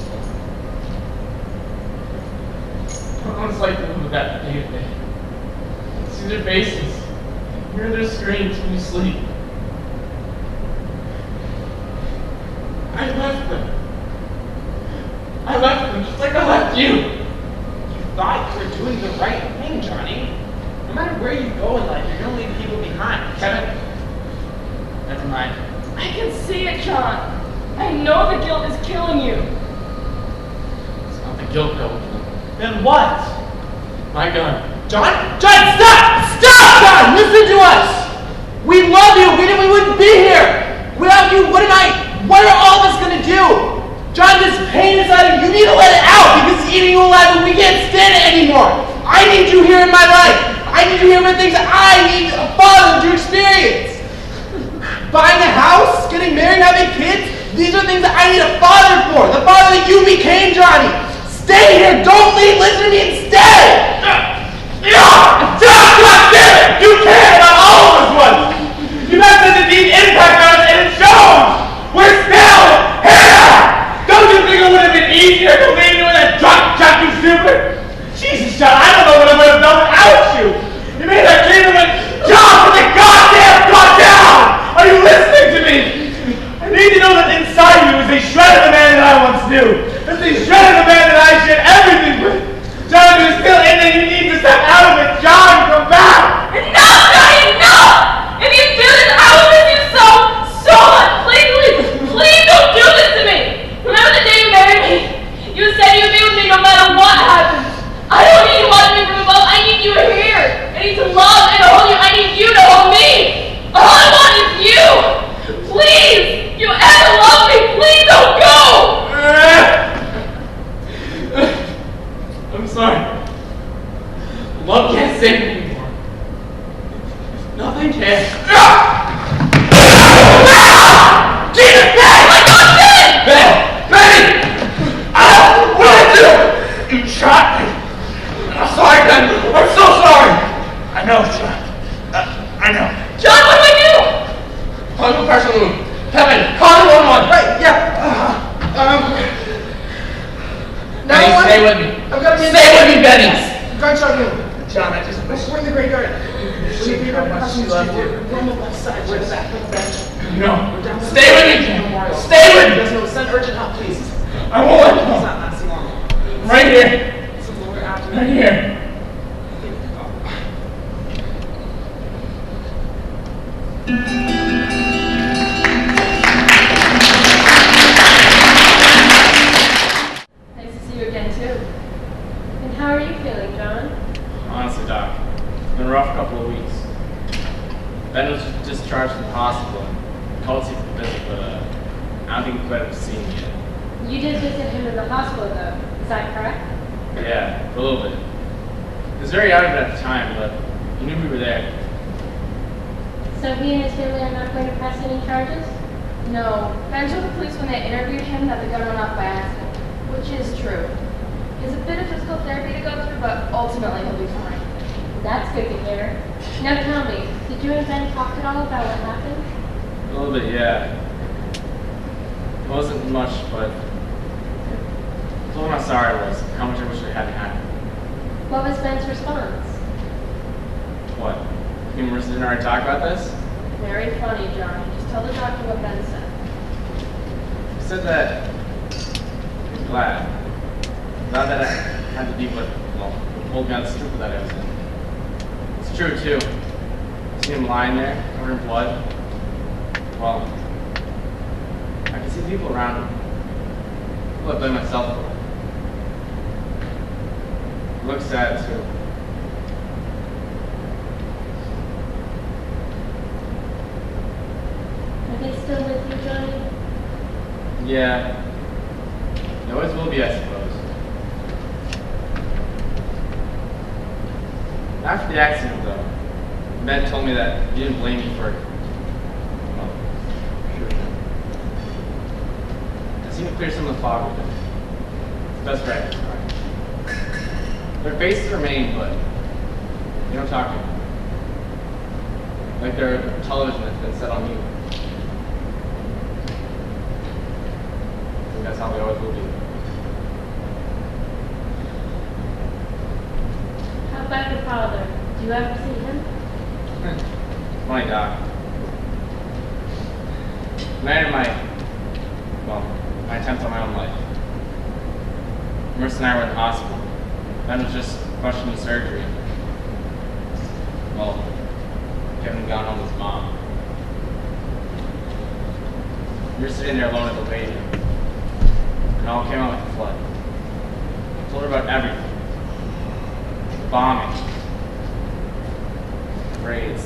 [SPEAKER 4] I don't know what it's like to live with that day to day. See their faces, hear their screams when you sleep. I left them just like I left you.
[SPEAKER 13] You thought you were doing the right thing, Johnny. No matter where you go in life, you're going to leave people behind.
[SPEAKER 10] Kevin, never mind.
[SPEAKER 7] I can see it, John. I know the guilt is killing you.
[SPEAKER 4] It's not the guilt that will kill me.
[SPEAKER 10] Then what?
[SPEAKER 4] My gun.
[SPEAKER 13] John?
[SPEAKER 10] John, stop! Stop! John, listen to us! We love you! We wouldn't be here! Without you, what are all of us gonna do? John, this pain inside of you, you need to let it out because it's eating you alive and we can't stand it anymore! I need you here in my life! I need you here for things that I need a father to experience! Buying a house, getting married, having kids, these are things that I need a father for! The father that you became, Johnny! Stay here! Don't leave! Listen to me and stay!
[SPEAKER 4] God damn it! You care about all of us once! You've had such a deep impact on us and it shows! We're still here! Don't you think it would have been easier to leave you with that drunk junkie stupid? Jesus, John, I don't know what I would have done without you! You made that kid and went, John, put the goddamn gun down! Are you listening to me? I need to know that inside you is a shred of the man that I once knew. It's a shred of the man that I shared everything with. John, you're still in there. You need to step out of it. John, come back.
[SPEAKER 7] Enough, Johnny, enough! If you do this, I will miss you so much. Please don't do this to me. Remember the day you married me? You said you'd be with me no matter what happens. I don't need you watching me from above. I need you here. I need to love and hold you. I need you to hold me. All I want is you. Please, you ever love me? Please don't go.
[SPEAKER 4] I'm sorry. Love can't save me anymore. Nothing can. Jesus, Ben!
[SPEAKER 7] My God, Ben!
[SPEAKER 4] Benny! What did I do? You shot me. I'm sorry, Ben. I'm so sorry. I know, John. I know.
[SPEAKER 7] John, what do I do?
[SPEAKER 4] Call the pressure room. Kevin, call 911.
[SPEAKER 10] Right, yeah.
[SPEAKER 4] Benny, stay with me.
[SPEAKER 10] I've got to be
[SPEAKER 4] Stay with me, Benny.
[SPEAKER 10] Gunshot room.
[SPEAKER 13] John, I just wish
[SPEAKER 10] We're in the graveyard.
[SPEAKER 13] she knew how much she loved you.
[SPEAKER 10] We're on the left side. We're back on the bench.
[SPEAKER 4] No. Stay with me, Ken. Stay with me.
[SPEAKER 13] There's no send urgent help, please.
[SPEAKER 4] I won't let
[SPEAKER 13] It's
[SPEAKER 4] you go.
[SPEAKER 13] not lasting long.
[SPEAKER 4] Right here.
[SPEAKER 13] It's a lower after.
[SPEAKER 4] Right here.
[SPEAKER 3] Nice to see you again, too. And how are you feeling, John?
[SPEAKER 9] Honestly, Doc, it's been a rough couple of weeks. Ben was discharged from the hospital and called to see for the visit, but I don't think he quite up to seeing me yet.
[SPEAKER 3] You did visit him in the hospital, though. Is that correct?
[SPEAKER 9] Yeah, for a little bit. He was very out of it at the time, but he knew we were there.
[SPEAKER 3] So he and his family are not going to press any charges?
[SPEAKER 2] No, Ben told the police when they interviewed him that the gun went off by accident, which is true. He has a bit of physical therapy to go through, but ultimately he'll be fine.
[SPEAKER 3] That's good to hear. Now tell me, did you and Ben talk at all about what happened?
[SPEAKER 9] A little bit, yeah. It wasn't much, but I told him how sorry I was, how much I wish it hadn't happened.
[SPEAKER 3] What was Ben's response?
[SPEAKER 9] What? You and Marissa didn't already talk about this?
[SPEAKER 2] Very funny, Johnny. Just tell the doctor what Ben said.
[SPEAKER 9] He said that he's glad. Glad that I had to be what, well, pulled me out of the stupor that I was in. It's true, too. See him lying there, covered in blood. Well, I can see people around him. People I blame myself for. It looks sad, too.
[SPEAKER 3] Are they still with you, Johnny?
[SPEAKER 9] Yeah. It always will be, I suppose. After the accident, though, Ben told me that he didn't blame me for it. Well, sure. I seem to clear some of the fog with it. It's best practice, right? Their faces remain, but they don't talk to me. Like their television that's been set on mute. I think that's how they always will be.
[SPEAKER 3] How about your father? Do you ever see him?
[SPEAKER 9] Funny, Doc. When I had my attempt on my own life, Marissa and I were in the hospital. Ben was just questioning surgery. Well, Kevin had gone home with his mom. We were sitting there alone at the waiting room. And it all came out like a flood. I told her about everything. The bombing. The raids.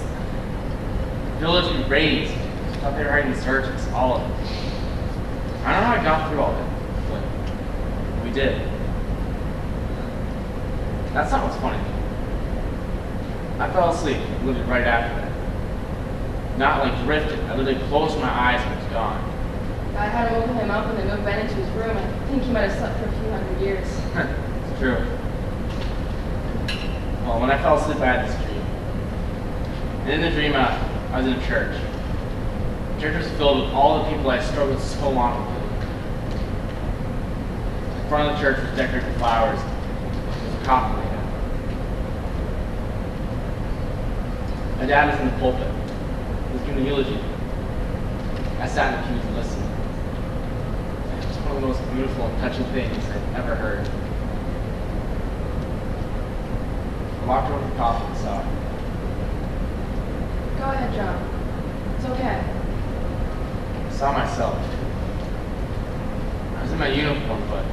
[SPEAKER 9] The village we raised. Thought they were hiding insurgents. All of it. I don't know how I got through all that, but we did. That's not what's funny. I fell asleep literally right after that. Not like drifted. I literally closed my eyes and it was gone.
[SPEAKER 2] I had woken him up when they moved Ben into his room. I think he might have slept for a few hundred years.
[SPEAKER 9] It's true. Well, when I fell asleep, I had this dream. And in the dream, I was in a church. The church was filled with all the people I struggled so long with. The front of the church was decorated with flowers. There was a coffin laid out. My dad was in the pulpit. He was giving a eulogy. I sat in the pews and listened. It was one of the most beautiful and touching things I'd ever heard. I walked over to the coffin and saw it.
[SPEAKER 2] Go ahead, John. It's okay.
[SPEAKER 9] I saw myself. I was in my uniform, but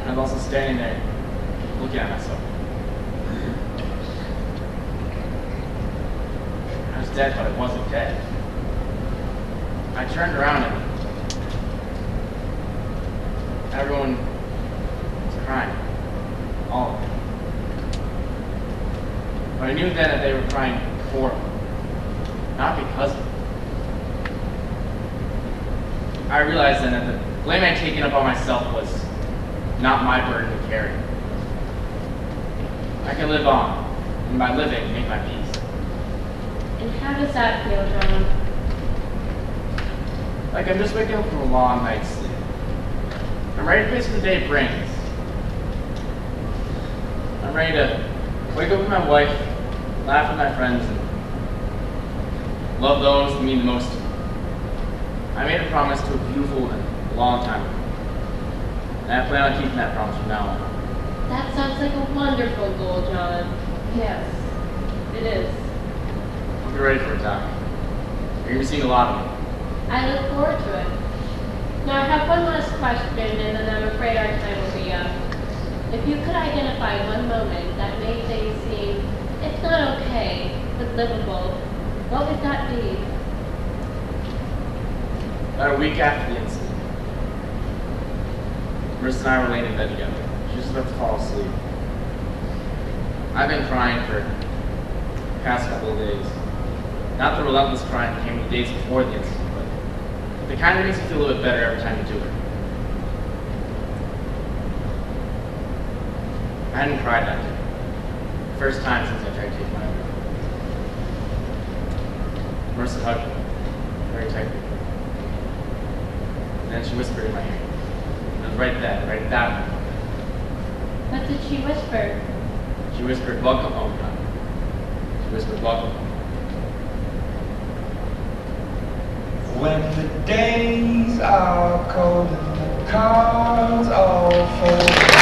[SPEAKER 9] I was also standing there looking at myself. I was dead, but I wasn't dead. I turned around and everyone was crying. All of them. But I knew then that they were crying for me, not because of me. I realized then that the blame I'd taken up on myself was not my burden to carry. I can live on, and by living, make my peace.
[SPEAKER 3] And how does that feel, John?
[SPEAKER 9] Like I'm just waking up from a long night's sleep. I'm ready to face what the day brings. I'm ready to wake up with my wife, laugh with my friends, and love those who mean the most to me. I made a promise to a beautiful woman a long time ago. And I plan on keeping that promise from now on.
[SPEAKER 3] That sounds like a wonderful goal, John.
[SPEAKER 2] Yes, it is.
[SPEAKER 9] Hope you're you're ready for a talk. You're going to be seeing a lot of me.
[SPEAKER 3] I look forward to it. Now I have one last question, and then I'm afraid our time will be up. If you could identify one moment that made things seem, if not okay, but livable, what would that be?
[SPEAKER 9] About a week after the incident, Marissa and I were laying in bed together. She was about to fall asleep. I've been crying for the past couple of days. Not the relentless crying that came the days before the incident, but the kind that makes you feel a little bit better every time you do it. I hadn't cried that day. First time since I tried to take my own life. Marissa hugged me very tightly. And then she whispered in my ear. It was right then, right at that moment.
[SPEAKER 3] What did she whisper?
[SPEAKER 9] She whispered, "Welcome home, John." She whispered, "Welcome home."
[SPEAKER 14] When the days are cold and the cards all fall.